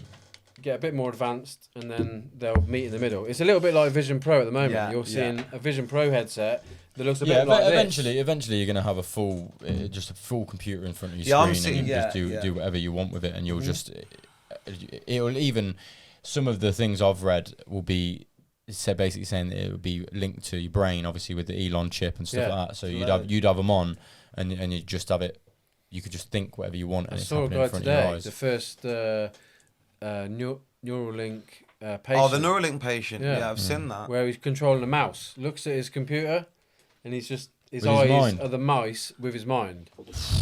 get a bit more advanced, and then they'll meet in the middle. It's a little bit like Vision Pro at the moment. Yeah, You're seeing a Vision Pro headset that looks a bit Yeah, like eventually you're gonna have a full, just a full computer in front of your Yeah, I'm screen, seeing- and you yeah, just yeah. do whatever you want with it, and you'll just, it'll even, some of the things I've read will be, basically saying that it would be linked to your brain, obviously with the Elon chip and stuff like that. So you'd have them on, and you just have it. You could just think whatever you want, and I it's saw a happening guy in front of your today, eyes. the first Neuralink patient. Oh, the Neuralink patient. Yeah, I've seen that. Where he's controlling a mouse, looks at his computer, and he's just his With his eyes mind. are the mice with his mind.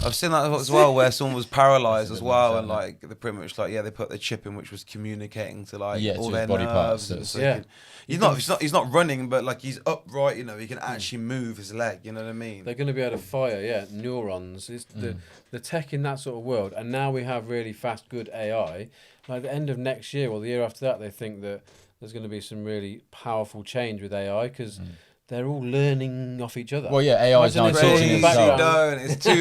I've seen that as well, where someone was paralysed as well, That's and like they pretty much like they put the chip in, which was communicating to like Yeah, all to his their body nerves. parts. And so Yeah. he's not running, but like he's upright. You know, he can actually move his leg. You know what I mean? They're going to be able to fire, neurons. It's the tech in that sort of world, and now we have really fast, good AI. Like the end of next year or the year after that, they think that there's going to be some really powerful change with AI because they're all learning off each other. Well, yeah, AI is now Imagine it's all in teaching the Crazy, itself. background. don't. It's too.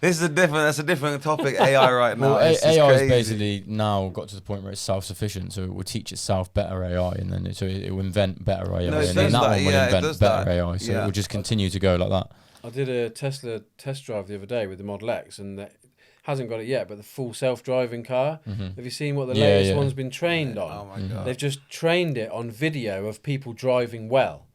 That's a different topic. AI right now. Well, It's just AI has crazy. basically now got to the point where it's self-sufficient, so it will teach itself better AI, and then it will invent better AI, No, it and then does that that, one will yeah, it invent does better that. AI. So Yeah. it will just continue to go like that. I did a Tesla test drive the other day with the Model X, and it hasn't got it yet, but the full self-driving car. Have you seen what the Yeah, latest yeah. one's been trained on? Oh my god. They've just trained it on video of people driving well.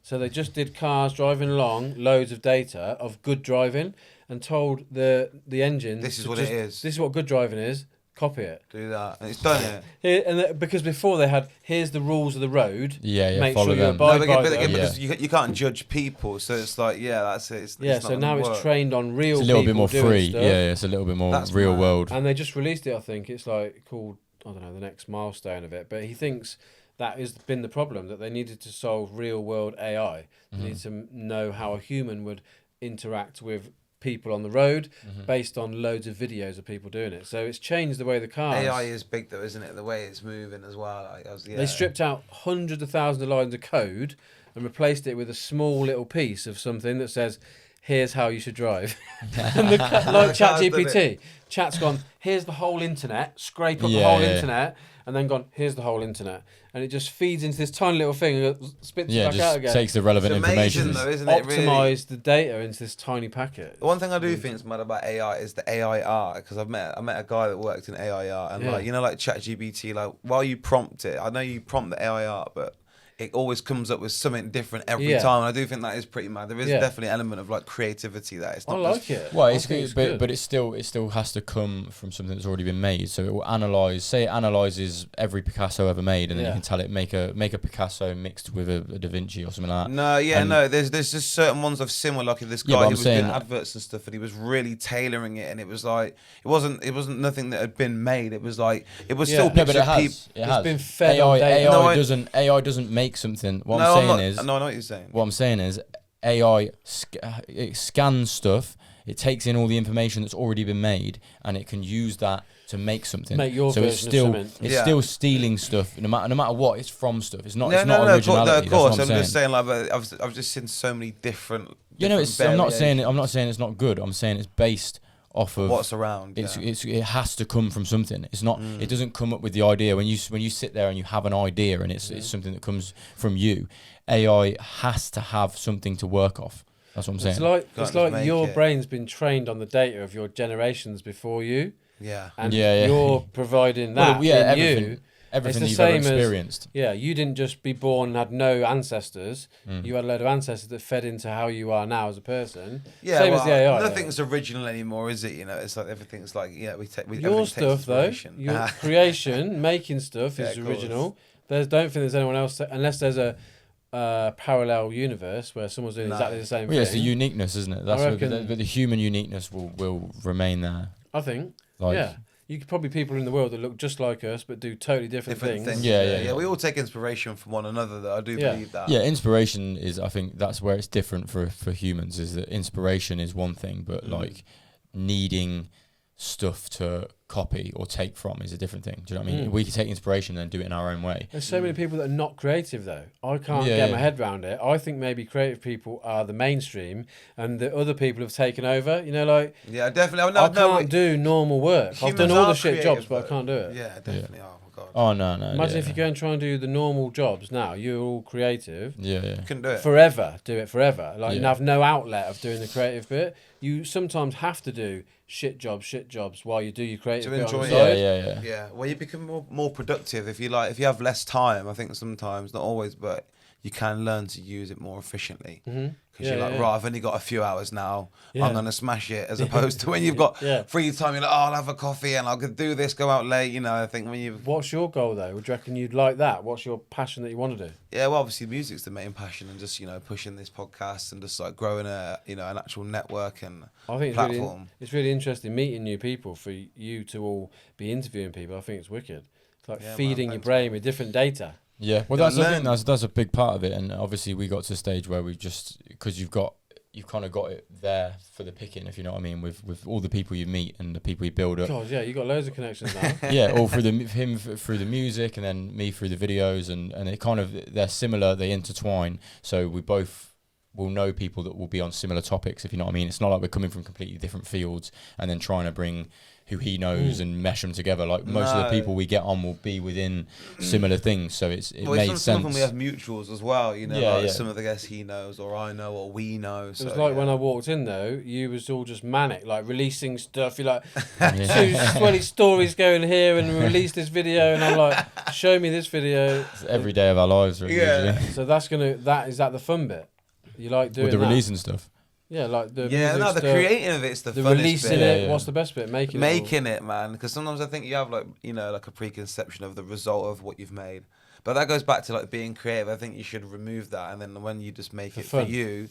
So they just did cars driving along, loads of data of good driving, and told the engine, This is to what just, it is. This is what good driving is. Copy it. Do that, and it's done it. Because before they had, here's the rules of the road. Yeah, Make follow sure you them. abide by but them. because you can't judge people, so it's like that's it. Yeah, it's so not now gonna it's work. trained on real It's a little people bit more doing free. stuff. Yeah, it's a little bit more That's real mad. world. And they just released it, I think. It's like called, I don't know, the next milestone of it. But he thinks that has been the problem, that they needed to solve real world AI. They need to know how a human would interact with people on the road based on loads of videos of people doing it. So it's changed the way the cars... AI is big though, isn't it? The way it's moving as well. They stripped out hundreds of thousands of lines of code and replaced it with a small little piece of something that says, here's how you should drive. And like ChatGPT. Chat's gone, here's the whole internet, scrape up the whole internet, and then gone, here's the whole internet. And it just feeds into this tiny little thing and spits it back out just again. takes the relevant It's amazing information. though, isn't it? Really? Optimize the data into this tiny packet. The one thing I do think is mad about AI is the AIR, because I met a guy that worked in AIR, and like ChatGPT, like while you prompt it, I know you prompt the AIR, but it always comes up with something different every time. And I do think that is pretty mad. There is definitely an element of like creativity there. It's not I just, like it. Well, I it's think good, but it still has to come from something that's already been made. So it will analyze. Say it analyzes every Picasso ever made, and then you can tell it make a Picasso mixed with a Da Vinci or something like that. No. There's just certain ones I've seen where like this Yeah, guy but who I'm was saying- doing adverts and stuff, and he was really tailoring it, and it was like it wasn't nothing that had been made. It was like it was still Yeah, No, but pictures it of has. people. It has. been fed on data. No, AI doesn't make something. What No, I'm saying not, is. no, I know what you're saying. What I'm saying is AI it scans stuff, it takes in all the information that's already been made, and it can use that to make something. Make your so it's version of still something. it's Yeah. still stealing stuff, no matter what. It's from stuff. It's not. No, It's not of originality. course. That's what I'm just saying. saying like, but I've just seen so many different. You know, different I'm not saying variations it's not good. I'm saying it's based off of what's around. it has to come from something. It's not. It doesn't come up with the idea when you sit there and you have an idea and it's something that comes from you. AI has to have something to work off. That's what I'm saying. It's just like make your it. brain's been trained on the data of your generations before you, Yeah. and Yeah. you're providing that in everything, you. everything It's you've the ever same as- experienced. Yeah, you didn't just be born and had no ancestors. You had a load of ancestors that fed into how you are now as a person. Yeah, Same as the AI. Nothing's original anymore, is it? You know, it's like everything's like Your everything takes stuff, though, inspiration. your creation, making stuff Yeah, is of course. original. Don't think there's anyone else, unless there's a parallel universe where someone's doing exactly the same Well, yeah, it's the thing. uniqueness, isn't it? That's but the human uniqueness will remain there. I think. Like, Yeah. You could probably people in the world that look just like us but do totally different things. Yeah. We all take inspiration from one another. Though I do believe that. Yeah, inspiration is. I think that's where it's different for humans. Is that inspiration is one thing, but like needing stuff to copy or take from is a different thing. Do you know what I mean? We can take inspiration and then do it in our own way. There's so many people that are not creative though. I can't get my head around it. I think maybe creative people are the mainstream and the other people have taken over. You know, like yeah, definitely. I can't do normal work. I've done all the shit jobs, but I can't do it. Yeah, definitely. Oh my god. Oh no. Imagine if you go and try and do the normal jobs now. You're all creative. Yeah. You can do it forever. Do it forever. Like you have no outlet of doing the creative bit. You sometimes have to do shit jobs while you do your creative bit enjoy on the side. Yeah. Well, you become more productive if you have less time. I think sometimes, not always, but you can learn to use it more efficiently. Because you're like, right, I've only got a few hours now. I'm gonna smash it. As opposed to when you've got free time, you're like, oh, I'll have a coffee and I could do this, go out late. You know, I think when you. What's your goal though? Would you reckon you'd like that? What's your passion that you want to do? Yeah, well, obviously music's the main passion, and just pushing this podcast and just like growing an actual network and platform. It's really interesting meeting new people for you to all be interviewing people. I think it's wicked. It's like feeding your brain with different data. Yeah, well, I think that's a big part of it, and obviously we got to a stage where we just because you've kind of got it there for the picking, if you know what I mean, with all the people you meet and the people you build up. God, yeah, you got loads of connections now. Yeah, all through him through the music, and then me through the videos, and it kind of they're similar, they intertwine. So we both will know people that will be on similar topics, if you know what I mean. It's not like we're coming from completely different fields and then trying to bring who he knows and mesh them together. Like most of the people we get on will be within similar things, so it made sense. Some of them we have mutuals as well, some of the guys he knows or I know or we know. So it was like when I walked in though, you was all just manic, like releasing stuff. You're like 20 stories going here and release this video, and I'm like, show me this video. It's every day of our lives, really. Yeah. So is that the fun bit? You like doing with the releasing stuff? Yeah, like the the creating of it's the releasing bit. it. What's the best bit? Making it, man. Because sometimes I think you have like a preconception of the result of what you've made, but that goes back to like being creative. I think you should remove that, and then when you just make it for you,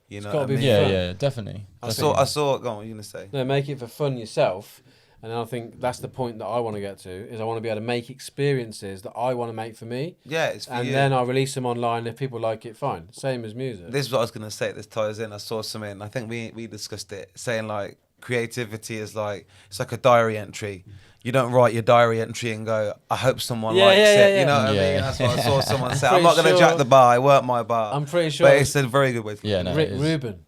you know. What I mean? Yeah, definitely. I saw. Go on, what are you gonna say? No, make it for fun yourself. And I think that's the point that I want to get to, is I want to be able to make experiences that I want to make for me. Yeah, it's for and you. then I'll release them online. If people like it, fine. Same as music. This is what I was going to say. This ties in. I saw something, I think we discussed it, saying like creativity is like, it's like a diary entry. You don't write your diary entry and go, I hope someone likes it. You know what I mean? That's what I saw someone say. I'm not going to jack the bar. I work my bar. I'm pretty sure. But it's a very good way to Rick Rubin.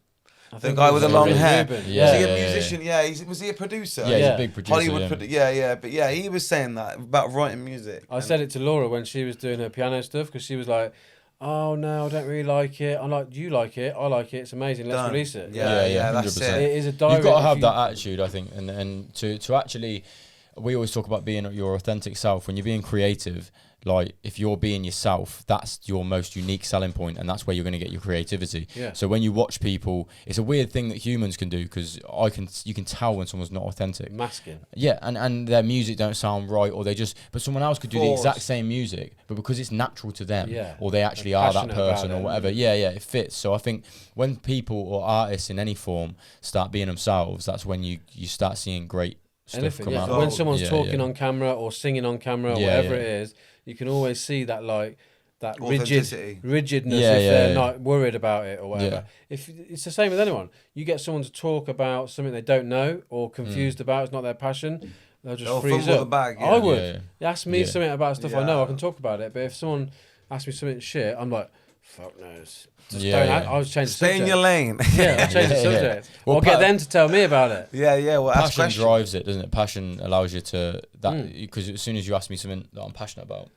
The guy with the long hair. Was he a musician? Yeah. Was he a producer? Yeah, he's a big producer. Hollywood But yeah, he was saying that about writing music. I said it to Laura when she was doing her piano stuff, because she was like, oh no, I don't really like it. I'm like, you like it? I like it. It's amazing. Let's release it. Yeah, that's 100%. It is a diary. You've got to have that attitude, I think, and to actually, we always talk about being your authentic self. When you're being creative, like if you're being yourself, that's your most unique selling point, and that's where you're going to get your creativity. Yeah. So when you watch people, it's a weird thing that humans can do, because you can tell when someone's not authentic. Masking. Yeah, and their music don't sound right, or but someone else could do the exact same music, but because it's natural to them, or they actually are that person or whatever. It fits. So I think when people or artists in any form start being themselves, that's when you start seeing great stuff come out. When someone's talking on camera or singing on camera or whatever it is, you can always see that rigidness if they're not worried about it or whatever. If it's the same with anyone, you get someone to talk about something they don't know or confused about, it's not their passion, they'll just freeze up. I would. Ask me something about stuff I know, I can talk about it. But if someone asks me something shit, I'm like, fuck knows. I was changing the subject. Stay in your lane. I'll change the subject. Well, I'll get them to tell me about it. Well, passion drives it, doesn't it? Passion allows you to because as soon as you ask me something that I'm passionate about,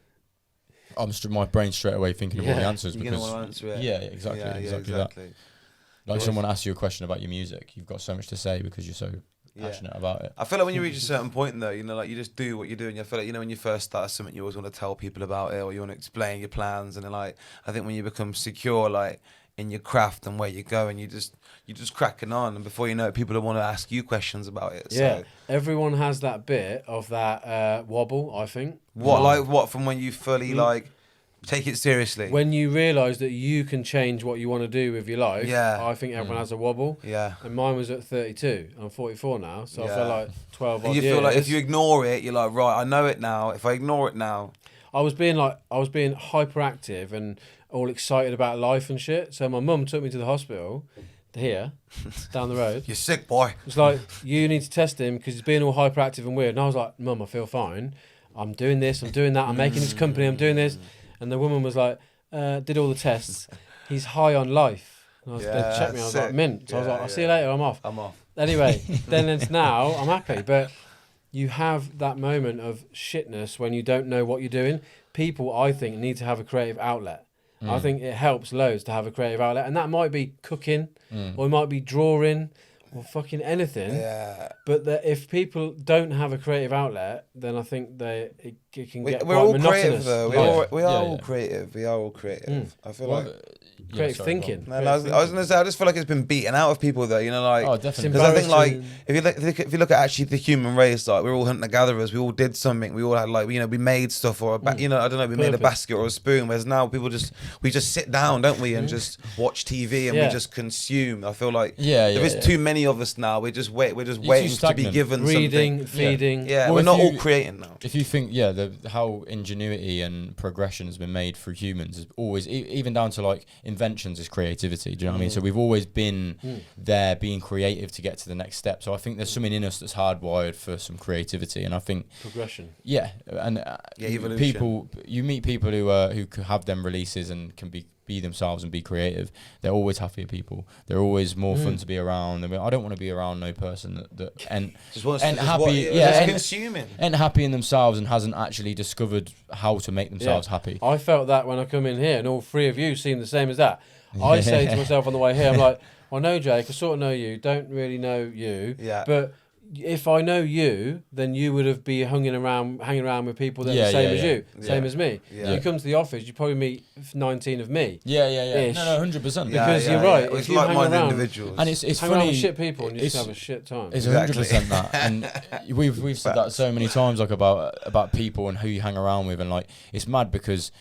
my brain straight away thinking of all the answers. You're going to want to answer it. Exactly that. Like someone asks you a question about your music, you've got so much to say because you're so passionate about it. I feel like when you reach a certain point though, like you just do what you're doing. I feel like, when you first start something, you always want to tell people about it, or you want to explain your plans. And then I think when you become secure, like in your craft and where you're going, you're just cracking on. And before you know it, people will want to ask you questions about it. Yeah. So. Everyone has that bit of that wobble, I think. What from when you fully take it seriously? When you realise that you can change what you want to do with your life, I think everyone has a wobble. Yeah. And mine was at 32. I'm 44 now, so I feel like 12 odd years. You feel like if you ignore it, you're like, right, I know it now. If I ignore it now... I was being hyperactive and all excited about life and shit. So my mum took me to the hospital here, down the road. You're sick, boy. It's like, you need to test him because he's being all hyperactive and weird. And I was like, Mum, I feel fine. I'm doing this, I'm doing that, I'm making this company, I'm doing this. And the woman was like, did all the tests. He's high on life. And they checked me, I was like, mint. So I was like, I'll see you later, I'm off. Anyway, then it's now, I'm happy. But you have that moment of shitness when you don't know what you're doing. People, I think, need to have a creative outlet. I think it helps loads to have a creative outlet. And that might be cooking, or it might be drawing, or fucking anything. Yeah. But if people don't have a creative outlet, then I think it can get we're quite all monotonous. creative, though. We are all creative. We are all creative. I feel like... Creative thinking. No, I was going to say, I just feel like it's been beaten out of people, though. You know, like... Oh, definitely. Because I think, like, if you look at actually the human race, like, we're all hunter-gatherers. We all did something. We all had, like, you know, we made stuff, or, you know, I don't know, we made a basket or a spoon. Whereas now people we just sit down, don't we, and just watch TV and we just consume. I feel like there is too many of us now. We're just waiting to be given reading, something. feeding. Yeah, well, we're not all creating now. If you think, how ingenuity and progression has been made through humans is always, even down to like inventions, is creativity. Do you know what I mean? So we've always been there, being creative to get to the next step. So I think there's something in us that's hardwired for some creativity, and I think progression. Yeah, and evolution. You meet people who have them releases and can be themselves and be creative. They're always happier people. They're always more fun to be around. I mean, I don't want to be around no person that consuming, and happy in themselves and hasn't actually discovered how to make themselves happy. I felt that when I come in here, and all three of you seem the same as that. I say to myself on the way here, I'm like, I know Jake, I sort of know you, don't really know you, but if I know you, then you would have been hanging around with people that are the same as you, same as me. You come to the office, you probably meet 19 of me. No, 100%. Because you're right. It's if you like hang around, individuals, and it's hang funny. Around with shit people, and you just have a shit time. It's 100% that, and we've said that so many times, like about people and who you hang around with, and like it's mad because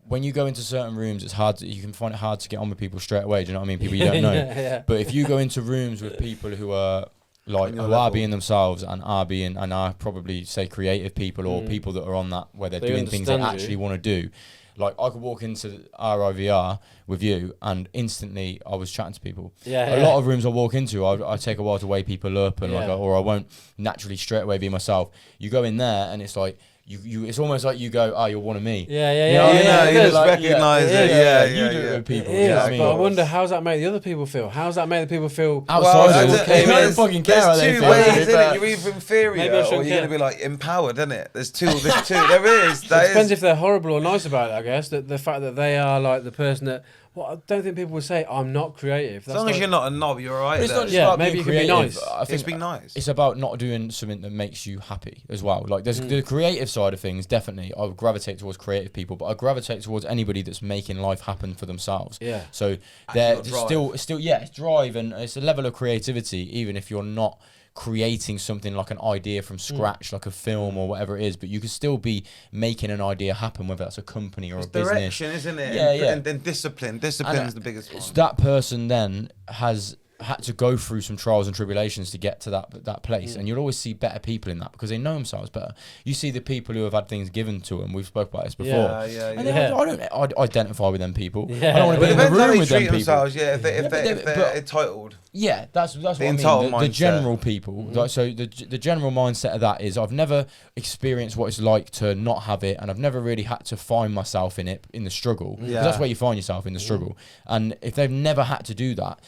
when you go into certain rooms, it's hard. You can find it hard to get on with people straight away. Do you know what I mean? People you don't know. But if you go into rooms with people who are like are being themselves and are probably say creative people or people that are on that where they're doing things they actually want to do. Like I could walk into RIVR with you and instantly I was chatting to people. A lot of rooms I walk into, I take a while to weigh people up and or I won't naturally straight away be myself. You go in there and it's like. You it's almost like you go, oh, you're one of me. You just recognise it. You do it with people. But I wonder, how's that make the other people feel? How's that make the people feel outside? They don't fucking care how they feel. There's 2 ways, isn't it? You're either inferior or you're going to be like empowered, isn't it? There's two. There is. It depends if they're horrible or nice about it, I guess. That the fact that they are like the person that. Well, I don't think people would say I'm not creative. As long as you're not a knob, you're alright. It's not just about maybe you can be nice. I think being nice. It's about not doing something that makes you happy as well. Like there's the creative side of things. Definitely, I would gravitate towards creative people, but I gravitate towards anybody that's making life happen for themselves. So there's still it's drive and it's a level of creativity, even if you're not creating something like an idea from scratch, like a film or whatever it is, but you can still be making an idea happen, whether that's a company or a business. Direction, isn't it? And then discipline. Discipline's the biggest one. So that person then has had to go through some trials and tribulations to get to that place, and you'll always see better people in that because they know themselves better. You see the people who have had things given to them. We've spoke about this before. I don't identify with them people. I don't want to be in the room with them people. If they're entitled. Yeah, that's what I mean. The general people. Like, so the general mindset of that is I've never experienced what it's like to not have it, and I've never really had to find myself in it in the struggle. Because that's where you find yourself, in the struggle. And if they've never had to do that,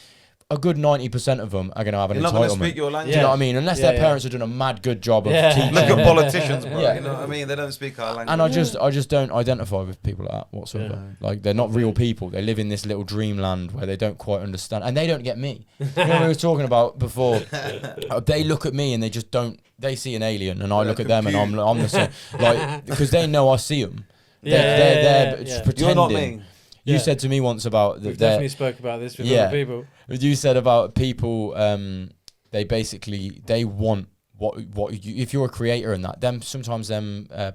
a good 90% of them are going to have an entitlement. You're not going to speak your language. Do you know what I mean? Unless their parents are doing a mad good job of teaching. Look at politicians, bro. You know what I mean? They don't speak our language. And I just don't identify with people like that whatsoever. Like they're not real people. They live in this little dreamland where they don't quite understand, and they don't get me. You know what we were talking about before? They look at me and they just don't. They see an alien, and I look at them and I'm the same. Like because they know I see them. They're just pretending. You're not me. You said to me once about we've definitely spoke about this with other people. You said about people, they want what you, if you're a creator and that, sometimes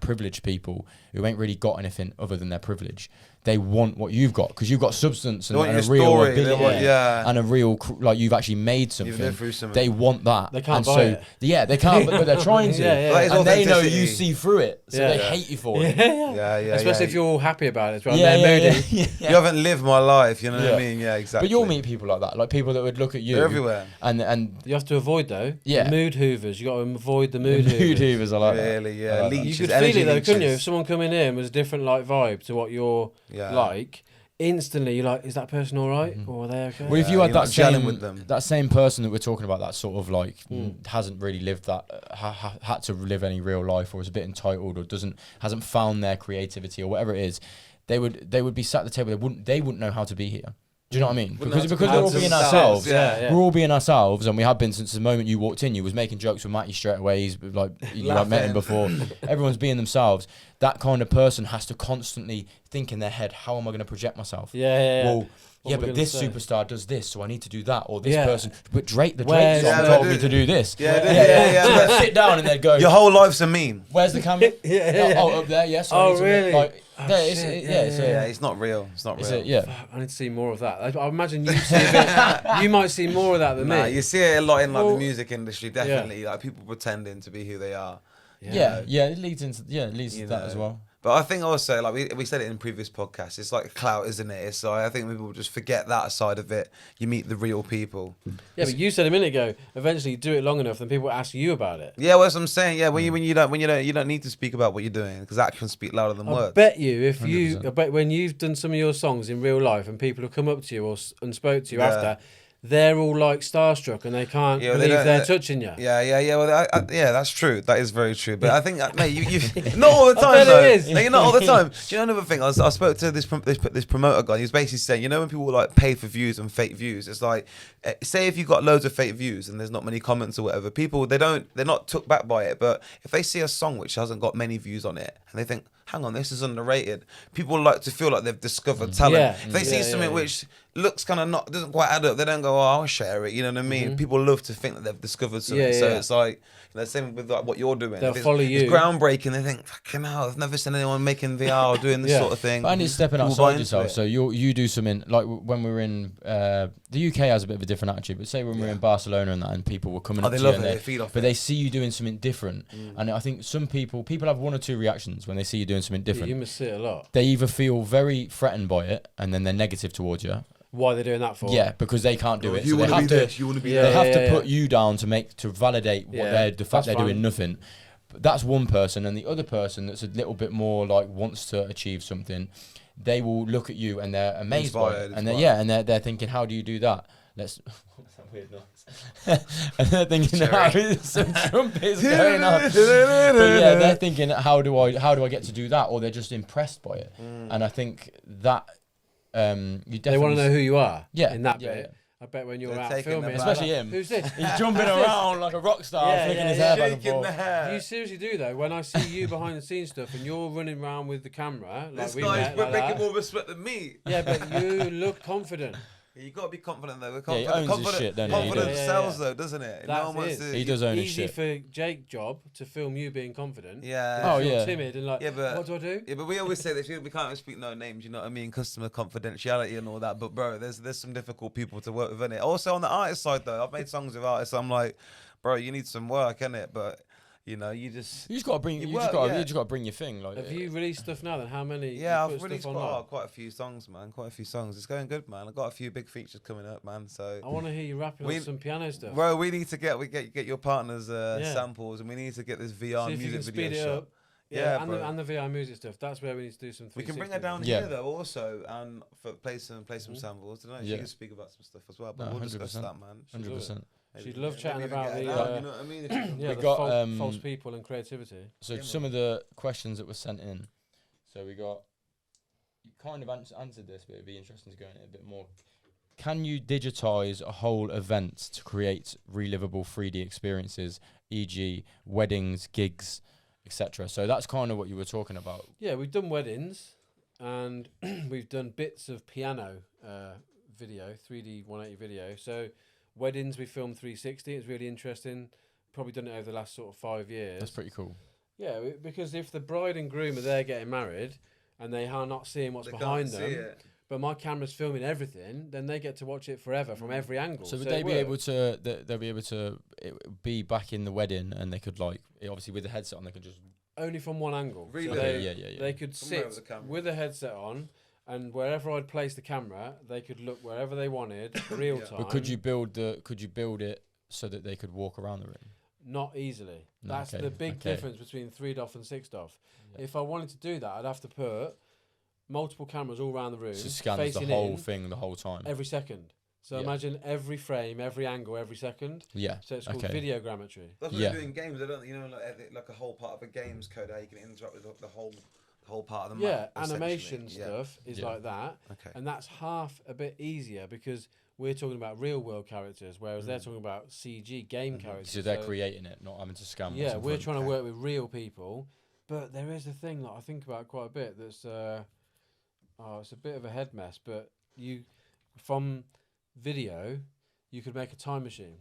privileged people who ain't really got anything other than their privilege, they want what you've got because you've got substance and, want and a your real story, ability and a real like you've actually made You've lived something. through something. They want that. They can't and buy so, it. Yeah, they can't, but they're trying to. And they know you authenticity. see through it, so they hate you for it. Yeah. Especially if you're all happy about it as well. Yeah, They're moody. You haven't lived my life, you know what I mean? Yeah, exactly. But you'll meet people like that, like people that would look at you. They're everywhere. And You have to avoid though. Yeah. The mood hoovers. You got to avoid the mood hoovers. mood hoovers, I like that. Really, yeah. I like that. Leeches, You could feel it though, couldn't you? leeches. If someone come in here and was a different like vibe to what you're like, instantly you're like, is that person all right? Or are they okay? Well, if you had you're that not gelling same with them. that same person that we're talking about, that sort of like hasn't really lived that, had to live any real life, or is a bit entitled, or hasn't found their creativity or whatever it is, they would be sat at the table. They wouldn't know how to be here. Do you know what I mean? Because we're all being ourselves. Yeah. We're all being ourselves, and we have been since the moment you walked in. You was making jokes with Matty straight away. He's like, I met him before. Everyone's being themselves. That kind of person has to constantly think in their head, how am I going to project myself? Yeah. Well, but this superstar does this, so I need to do that. Or this person, but Drake song Yeah, told me to do this. Yeah. Sit down and they'd go, Your whole life's a meme. where's the camera? Oh, up there, yes. Oh, really? Like, Oh, there, shit, Yeah, it's not real. It's not real. Yeah. I need to see more of that. I imagine you see you might see more of that than me. You see it a lot in like the music industry, definitely. Like people pretending to be who they are. Yeah, it leads into to that as well. But I think also, like we said it in previous podcasts, it's like clout, isn't it? It's like, I think people just forget that side of it. You meet the real people. Yeah, but you said a minute ago, eventually you do it long enough, then people ask you about it. Yeah, well, that's what I'm saying. Yeah, when you don't need to speak about what you're doing, because actions speak louder than words. I bet when you've done some of your songs in real life and people have come up to you and spoke to you after, they're all like starstruck and they can't believe they're touching you. Yeah. Well, that's true. That is very true. But I think, mate, you not all the time though. It is. No, not all the time. Do you know another thing? I spoke to this promoter guy. He was basically saying, when people like pay for views and fake views, it's like, say if you got loads of fake views and there's not many comments or whatever, people they're not took back by it. But if they see a song which hasn't got many views on it and they think, hang on, this is underrated, people like to feel like they've discovered talent. Yeah. If they see something which looks kind of doesn't quite add up, they don't go, oh, I'll share it. You know what I mean? People love to think that they've discovered something. So it's like, same with like what you're doing. They'll follow you. It's groundbreaking. They think, fucking hell, I've never seen anyone making VR or doing this sort of thing. And it's stepping outside yourself. So you do something like when we were in the UK has a bit of a different attitude. But say when we were in Barcelona and people were coming up to you, and they feed off but they see you doing something different. And I think some people have one or two reactions when they see you doing something different. You must see it a lot. They either feel very threatened by it, and then they're negative towards you. Why are they doing that for? Yeah, because they can't do it. You so want to be this. You want to be that. They have to put you down to validate what the fact they're doing nothing. But that's one person, and the other person that's a little bit more like wants to achieve something. They will look at you and they're amazed by it, and they're thinking, how do you do that? What's that weird noise? And they're thinking, some trumpets going on. But they're thinking, how do I get to do that? Or they're just impressed by it. And I think that you definitely they want to know who you are. Yeah, in that bit. I bet when you're out filming, especially him, who's this? He's jumping around like a rock star, flicking his hair back and forth. Do you seriously do though? When I see you behind the scenes stuff and you're running around with the camera, like this guy's making more respect than me. Yeah, but you look confident. You got to be confident though. He owns his shit, don't he? Confidence sells though, doesn't it? He does own his shit. Easy for Jake job to film you being confident. Yeah. Timid and like, what do I do? Yeah, but we always say that we can't speak no names, you know what I mean? Customer confidentiality and all that. But bro, there's some difficult people to work with, innit? Also on the artist side though, I've made songs with artists. I'm like, bro, you need some work, innit? But you just got to bring you just got to bring your thing. Like, have you released stuff now? Then how many? Yeah, I've released quite a few songs, man. Quite a few songs. It's going good, man. I've got a few big features coming up, man. So I want to hear you rapping on some piano stuff. Bro, we need to get your partners samples, and we need to get this VR music video shot. Yeah, and the VR music stuff. That's where we need to do some. We can bring her down here though, also, and play some samples. I don't know if she can speak about some stuff as well, but we'll discuss that, man. 100%. She'd love chatting about the, you know what I mean? we got false people and creativity. So some of the questions that were sent in. So we got, you kind of answered this, but it'd be interesting to go into it a bit more. Can you digitize a whole event to create relivable 3D experiences, e.g. weddings, gigs, etc.? So that's kind of what you were talking about. Yeah, we've done weddings and we've done bits of piano video, 3D 180 video. So weddings, we filmed 360. It's really interesting. Probably done it over the last sort of 5 years. That's pretty cool. Yeah, because if the bride and groom are there getting married and they are not seeing what's They behind can't see them. it. But my camera's filming everything, then they get to watch it forever from every angle. So would it they be able works. to? They'll be able to be back in the wedding, and they could like obviously with the headset on, they could just Only from one angle. Really? So Yeah. they could From wherever sit the camera with a headset on, and wherever I'd place the camera, they could look wherever they wanted, real time. But could you build it so that they could walk around the room? Not easily. No, That's okay, the big okay. difference between 3DOF and 6DOF. If I wanted to do that, I'd have to put multiple cameras all around the room, So scans facing the whole in thing the whole time. every second. So Yeah. imagine every frame, every angle, every second. Yeah. So it's called okay. videogrammetry. That's what Yeah. they do in games. They don't, like a whole part of a game's code how you can interact with the whole part of the Yeah, map. animation essentially. stuff is Yeah. like that. Okay. And that's half a bit easier because we're talking about real world characters, whereas they're talking about CG game characters. So they're creating it, not having to scan. Yeah, what's in we're front. trying to work with real people, but there is a thing that I think about quite a bit. That's it's a bit of a head mess. But from video, you could make a time machine,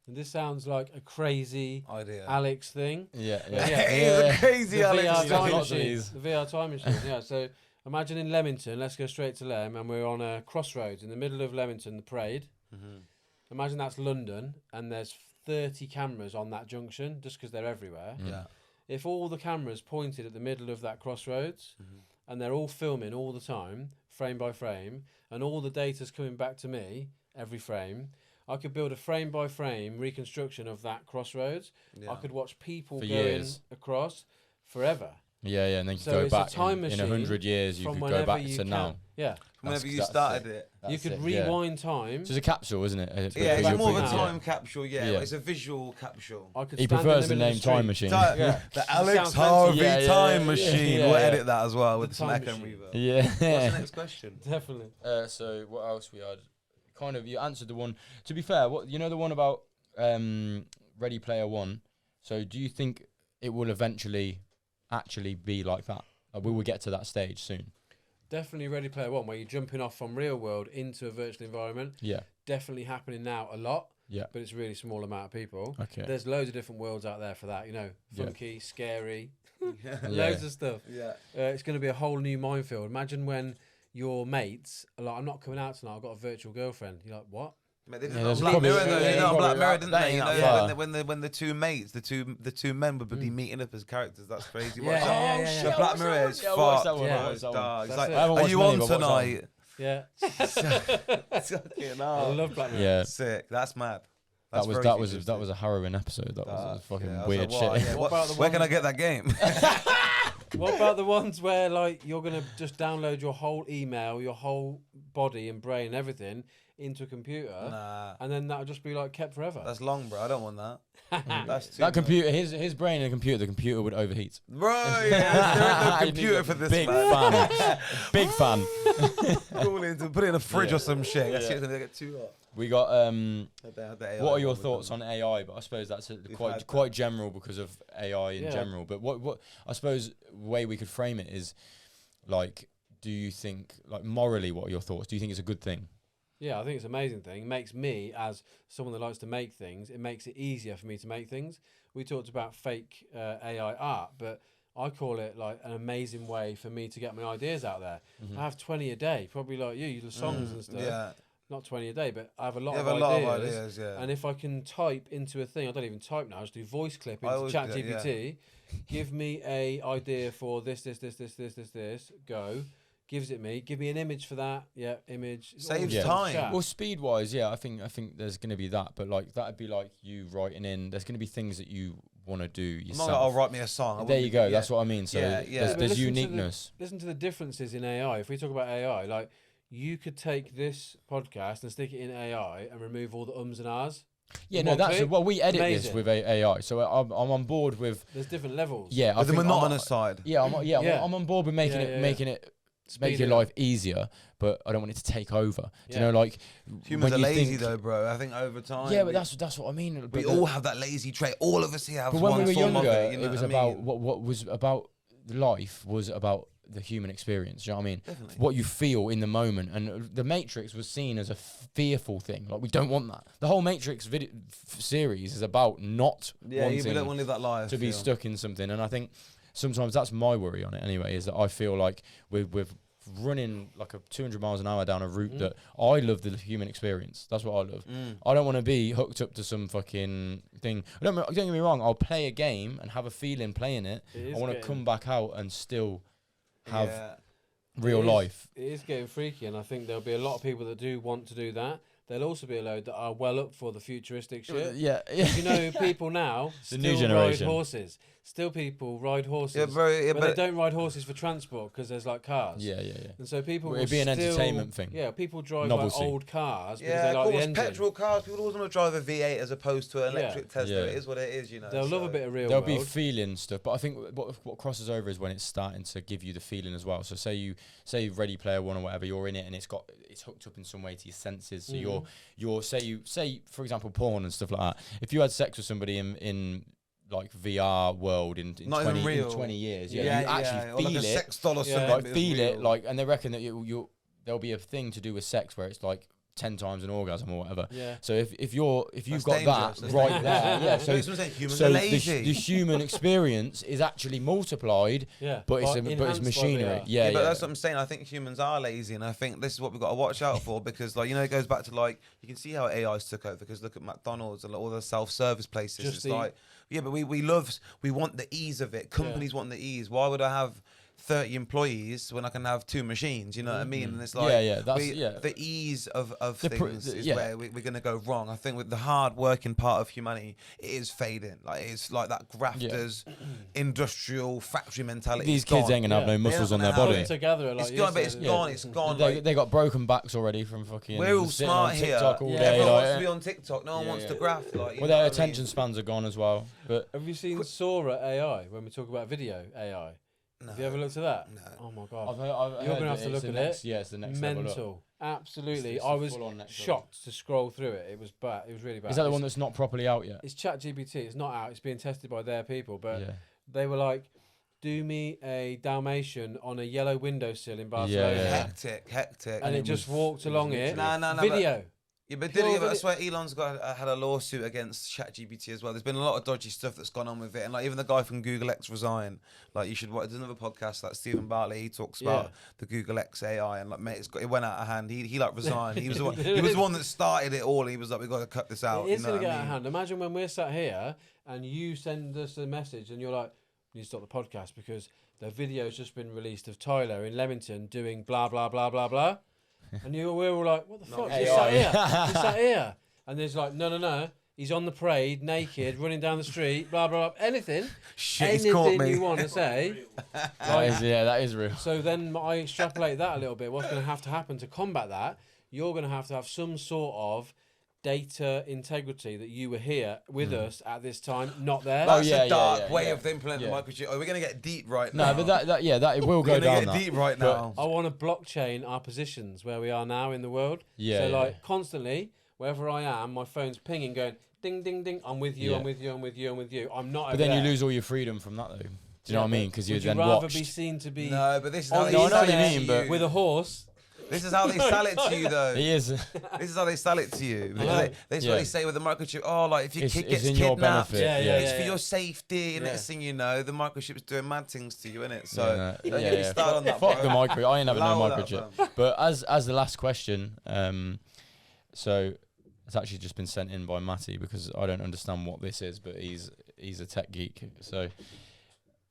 and this sounds like a crazy Idea. Alex thing. Yeah. Yeah. Yeah. It is a crazy The Alex. VR There's time lots of machine. these. The VR time machine. Yeah. So imagine in Leamington. Let's go straight to Lem, and we're on a crossroads in the middle of Leamington, the parade. Mm-hmm. Imagine that's London, and there's 30 cameras on that junction, just because they're everywhere. Yeah. If all the cameras pointed at the middle of that crossroads, and they're all filming all the time, frame by frame, and all the data's coming back to me every frame, I could build a frame by frame reconstruction of that crossroads. Yeah. I could watch people For going years. across forever. Yeah, and then you So go it's a back time in machine 100 years. You from could go whenever back you to can. now. Yeah. Whenever you That's started it. it. You That's could it, yeah. rewind time. So it's a capsule, isn't it? Yeah, But it's more of a now- time capsule. Yeah, Yeah. it's a visual capsule. I could He stand in prefers the the middle of name street. Time Machine. Yeah. The Alex Sounds Harvey fancy. Yeah, time yeah, machine. yeah, We'll yeah. edit that as well with The some time echo and machine. reverb. Yeah. What's the next question? Definitely. So what else we had? Kind of, you answered the one. To be fair, what the one about Ready Player One. So do you think it will eventually actually be like that? We will get to that stage soon. Definitely Ready Player One, where you're jumping off from real world into a virtual environment. Yeah. Definitely happening now a lot. Yeah. But it's a really small amount of people. Okay. There's loads of different worlds out there for that. Funky, scary, Yeah. loads of stuff. Yeah. It's going to be a whole new minefield. Imagine when your mates are like, I'm not coming out tonight, I've got a virtual girlfriend. You're like, what? Mate, they did Yeah, that on there's Black probably- Mirror, though. yeah, They did that on probably Black Mirror, that- didn't that they? ain't You that know, far. when the two mates, the two men would be meeting up as characters. That's crazy. Yeah, Watch that. yeah, yeah, The yeah. I Black watched Mirror that is one. Yeah, I watched fucked. that one, Yeah, I watched it's that one. dark. It's That's like, it. I haven't are watched you many, on but I watched tonight? Yeah. Fucking I hell. love Black Mirror. Yeah. Sick. That's mad. That That's was very that was interesting. that was a harrowing episode. That was a fucking Yeah, I was weird like, what? shit. Yeah, What about the where can one- I get that game? What about the ones where like you're gonna just download your whole email, your whole body and brain, everything into a computer, Nah. and then that'll just be like kept forever? That's long, bro. I don't want that. That's too That much. computer, his brain and the computer would overheat. Bro, yeah, there is no You need computer a for this, big man. fan. Big fan. Put it in a fridge Yeah. or some shit. That Yeah. shit's gonna get too hot. We got what are your What thoughts on AI? But I suppose that's had quite general because of AI in Yeah. general. But what I suppose the way we could frame it is like, do you think like morally, what are your thoughts? Do you think it's a good thing? Yeah, I think it's an amazing thing. It makes me, as someone that likes to make things, it makes it easier for me to make things. We talked about fake AI art, but I call it like an amazing way for me to get my ideas out there. I have 20 a day, probably like you, the songs and stuff. Yeah. Not 20 a day, but I have a lot, You of, have a ideas, lot of ideas, yeah. And if I can type into a thing, I don't even type now, I just do voice clip I into always do that, ChatGPT. Give me a idea for this, go. Gives it me. Give me an image for that. Yeah, image. Saves Yeah. time. Chat. Well, speed wise, yeah, I think there's going to be that, but like that'd be like you writing in. There's going to be things that you want to do I'm yourself. not like, I'll write me a song. I There wouldn't you be- go. yeah. That's what I mean. So Yeah, yeah. there's, But there's listen to the- uniqueness. Listen to the differences in AI. If we talk about AI, like you could take this podcast and stick it in AI and remove all the ums and ahs. Yeah, in no, one that's click. well, we edit this Amazing. with AI, so I'm on board with. There's different levels. Yeah, I With the think monotonous side. Yeah, Yeah. I'm on board with making Yeah, it yeah, making it Speed make your it up. life easier, but I don't want it to take over. Do Yeah. you know, like Humans when are you lazy think- though, bro. I think over time. Yeah, but that's what I mean. we But all have that lazy trait. All of us here have But when one we were form younger, of it. You know it was what I about mean? what was about life was about the human experience. Do you know what I mean? Definitely. What you feel in the moment, and the Matrix was seen as a fearful thing. Like we don't want that. The whole Matrix series is about not Yeah, you wanting don't want to live that life. to be yeah. stuck in something. And I think sometimes that's my worry on it anyway, is that I feel like we're running like a 200 miles an hour down a route that I love the human experience. That's what I love. I don't want to be hooked up to some fucking thing. Don't get me wrong, I'll play a game and have a feeling playing it. I want to come back out and still have real life. It is getting freaky, and I think there'll be a lot of people that do want to do that. There'll also be a load that are well up for the futuristic shit. Yeah. You know, people now The new still ride generation. horses. Still people ride horses. Yeah, but they don't ride horses for transport because there's like cars. Yeah. And so people It'd be an entertainment thing. Yeah, people drive Novelty. like old cars because Yeah, they of like course, the engine. petrol cars. People always want to drive a V8 as opposed to an electric Tesla. Yeah. It is what it is, you know. They'll love a bit of real There'll world. be feeling stuff, but I think what crosses over is when it's starting to give you the feeling as well. So say Ready Player One or whatever, you're in it and it's hooked up in some way to your senses. So you're say for example porn and stuff like that. If you had sex with somebody in like VR world in 20 years, you actually feel like a it, sex doll or something. like feel it, like, and they reckon that there'll be a thing to do with sex where it's like 10 times an orgasm or whatever. Yeah. So if you've That's got dangerous. that right there, yeah. So humans are lazy. the human experience is actually multiplied. Yeah, but it's enhanced by machinery. VR. Yeah, But that's what I'm saying. I think humans are lazy, and I think this is what we've got to watch out for, because, like, you know, it goes back to, like, you can see how AI's took over, because look at McDonald's and all the self-service places. Just like, yeah, but we want the ease of it. Companies want the ease. Why would I have 30 employees when I can have 2 machines? You know what I mean? And it's like, the ease of things is where we're going to go wrong. I think with the hard working part of humanity, it is fading. Like, it's like that grafters, industrial factory mentality. These kids ain't gonna have no muscles on their body. Together, like it's gone. It's gone. They got broken backs already from fucking. We're all sitting smart on here. TikTok all day, Everyone like, wants to be on TikTok. No one wants to graft. Like, well, their attention spans are gone as well. But have you seen Sora AI when we talk about video AI? No. Have you ever looked at that? No. Oh my god! I've You're heard gonna have to look at it. Yeah, it's the next level up. Mental, absolutely. It's I the was full-on next shocked to scroll through it. It was bad. It was really bad. Is that the one that's not properly out yet? It's ChatGPT. It's not out. It's being tested by their people, but Yeah. they were like, "Do me a Dalmatian on a yellow windowsill in Barcelona," Hectic. and it just walked along it. No, Video. Yeah, but Pure that's why Elon's had a lawsuit against ChatGPT as well. There's been a lot of dodgy stuff that's gone on with it, and like even the guy from Google X resigned. Like, you should watch. There's another podcast like Stephen Bartley. He talks about the Google X AI, and like, mate, it went out of hand. He like resigned. He was the one. He was the one that started it all. And he was like, we've got to cut this out. It is going to get what I out of mean? hand. Imagine when we're sat here and you send us a message and you're like, "You need to stop the podcast because the video's just been released of Tyler in Leamington doing blah blah blah blah blah." And we're all like, "What the fuck? He's sat here. He's sat here." And there's like, no. He's on the parade, naked, running down the street, blah blah blah. Anything He's caught me. you want to say. That is real. So then I extrapolate that a little bit. What's going to happen to combat that? You're going to have some sort of data integrity that you were here with us at this time, not there. That's a dark way of implementing the microchip. Oh, we're going to get deep right now. No, but that it will go down. Get deep right now. I want to blockchain our positions where we are now in the world. Yeah. So like constantly, wherever I am, my phone's pinging, going ding ding ding. I'm with you. Yeah. I'm with you. I'm with you. I'm with you. I'm not. But then you lose all your freedom from that, though. Do you know what I mean? Because you're would you then rather watched. be seen to be No, but this is on how the they I know what you sell it mean, to but- you. with a horse? This is how they sell it to you, though. He is. This is how they sell it to you. Yeah. That's what they say with the microchip. Oh, like if your It's- kid it's gets in your kidnapped, benefit. it's for your safety. And next thing you know, the microchip's doing mad things to you, innit? So don't get me started on that. Fuck bro. the micro. I ain't having no Allow that, microchip. But as the last question, so it's actually just been sent in by Matty because I don't understand what this is, but he's a tech geek. So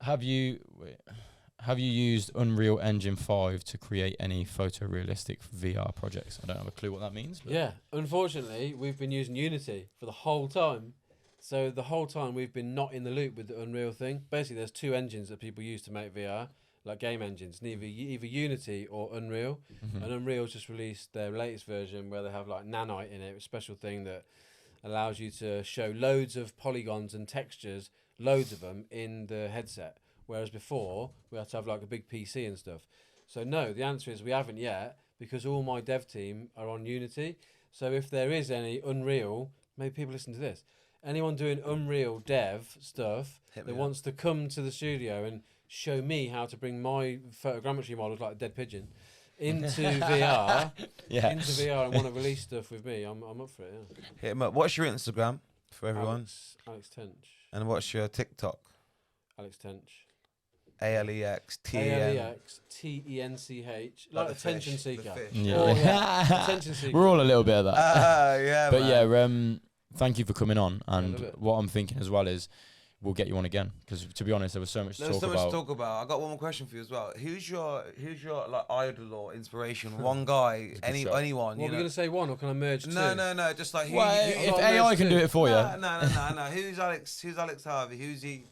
have you used Unreal Engine 5 to create any photorealistic VR projects? I don't have a clue what that means. But Yeah. Unfortunately, we've been using Unity for the whole time. So the whole time we've been not in the loop with the Unreal thing. Basically, there's 2 engines that people use to make VR, like game engines, either Unity or Unreal. Mm-hmm. And Unreal's just released their latest version where they have like nanite in it, a special thing that allows you to show loads of polygons and textures, loads of them, in the headset. Whereas before, we had to have like a big PC and stuff. So no, the answer is we haven't yet, because all my dev team are on Unity. So if there is any Unreal, maybe people listen to this, anyone doing Unreal dev stuff that wants to come to the studio and show me how to bring my photogrammetry models, like a dead pigeon, into VR, into VR and want to release stuff with me, I'm up for it. Yeah. Hit him up. What's your Instagram for everyone? Alex Tench. And what's your TikTok? Alex Tench. ALEXTEM. Like attention seeker. Yeah. Oh, yeah. Attention seeker. We're all a little bit of that. Yeah, But man. yeah, thank you for coming on. And love it. what I'm thinking as well is we'll get you on again because to be honest, there was so much to There's talk so much about. to talk about. I got one more question for you as well. Who's your like idol or inspiration? One guy, anyone. What, you are we know? going to say one, or can I merge two? No. Just like Well, who if AI can do it for you, no. Who's Alex Harvey? Who's he?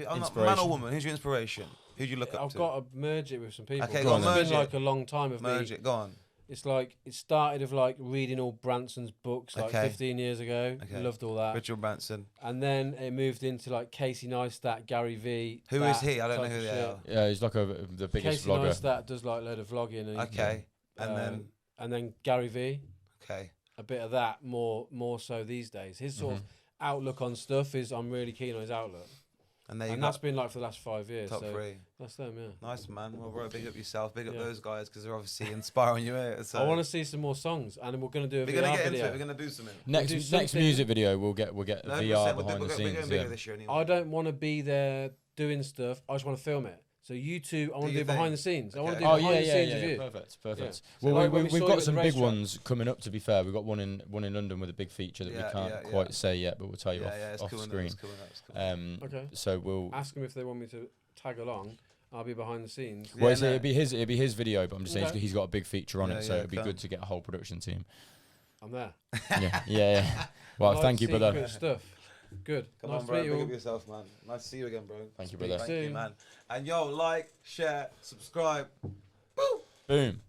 I'm not man or woman. Who's your inspiration? Who do you look up to? I've got to merge it with some people. Okay, go on, merge it's been it. like a long time of Merge me. it. Go on. It's like it started of like reading all Branson's books like Okay. 15 years ago. Okay. Loved all that. Richard Branson. And then it moved into like Casey Neistat, Gary V. Who is he? I don't know type who of they shit. are. yeah, he's like the biggest Casey vlogger. Neistat does like a load of vlogging. And Okay. And then Gary V. okay. A bit of that more so these days. His sort of outlook on stuff is I'm really keen on his outlook. And there you And go. that's been like for the last 5 years. Top so 3. That's them, yeah. Nice, man. Well, bro, big up yourself. Big up Yeah. those guys because they're obviously inspiring you. So. I want to see some more songs, and we're going to do a We're VR gonna get video. into it. We're gonna do something. Next do next something- music video, we'll get VR 100%, behind the we're scenes. going Yeah. bigger this year anyway. I don't want to be there doing stuff. I just want to film it. So you two, I want to your do behind thing. the scenes. I want to Okay. do Oh behind yeah, the yeah, scenes yeah, review. Perfect. Yeah. Well, So like when we we've saw you got at some the big racetrack. ones coming up. To be fair, we've got one in London with a big feature that we can't quite say yet, but we'll tell you it's off cool screen. It's cool. Okay. So we'll. Ask them if they want me to tag along. I'll be behind the scenes. Well, Yeah, it'd be his video, but I'm just saying Okay. he's got a big feature on Yeah, it, so yeah, it'd be cool. good to get a whole production team. I'm there. Yeah. Well, I like thank you, secret brother. Stuff. Good. Come nice on, to bro. meet Big you. up yourself, man. Nice to see you again, bro. Thank you, brother. Thank you, man. And yo, like, share, subscribe. Boom.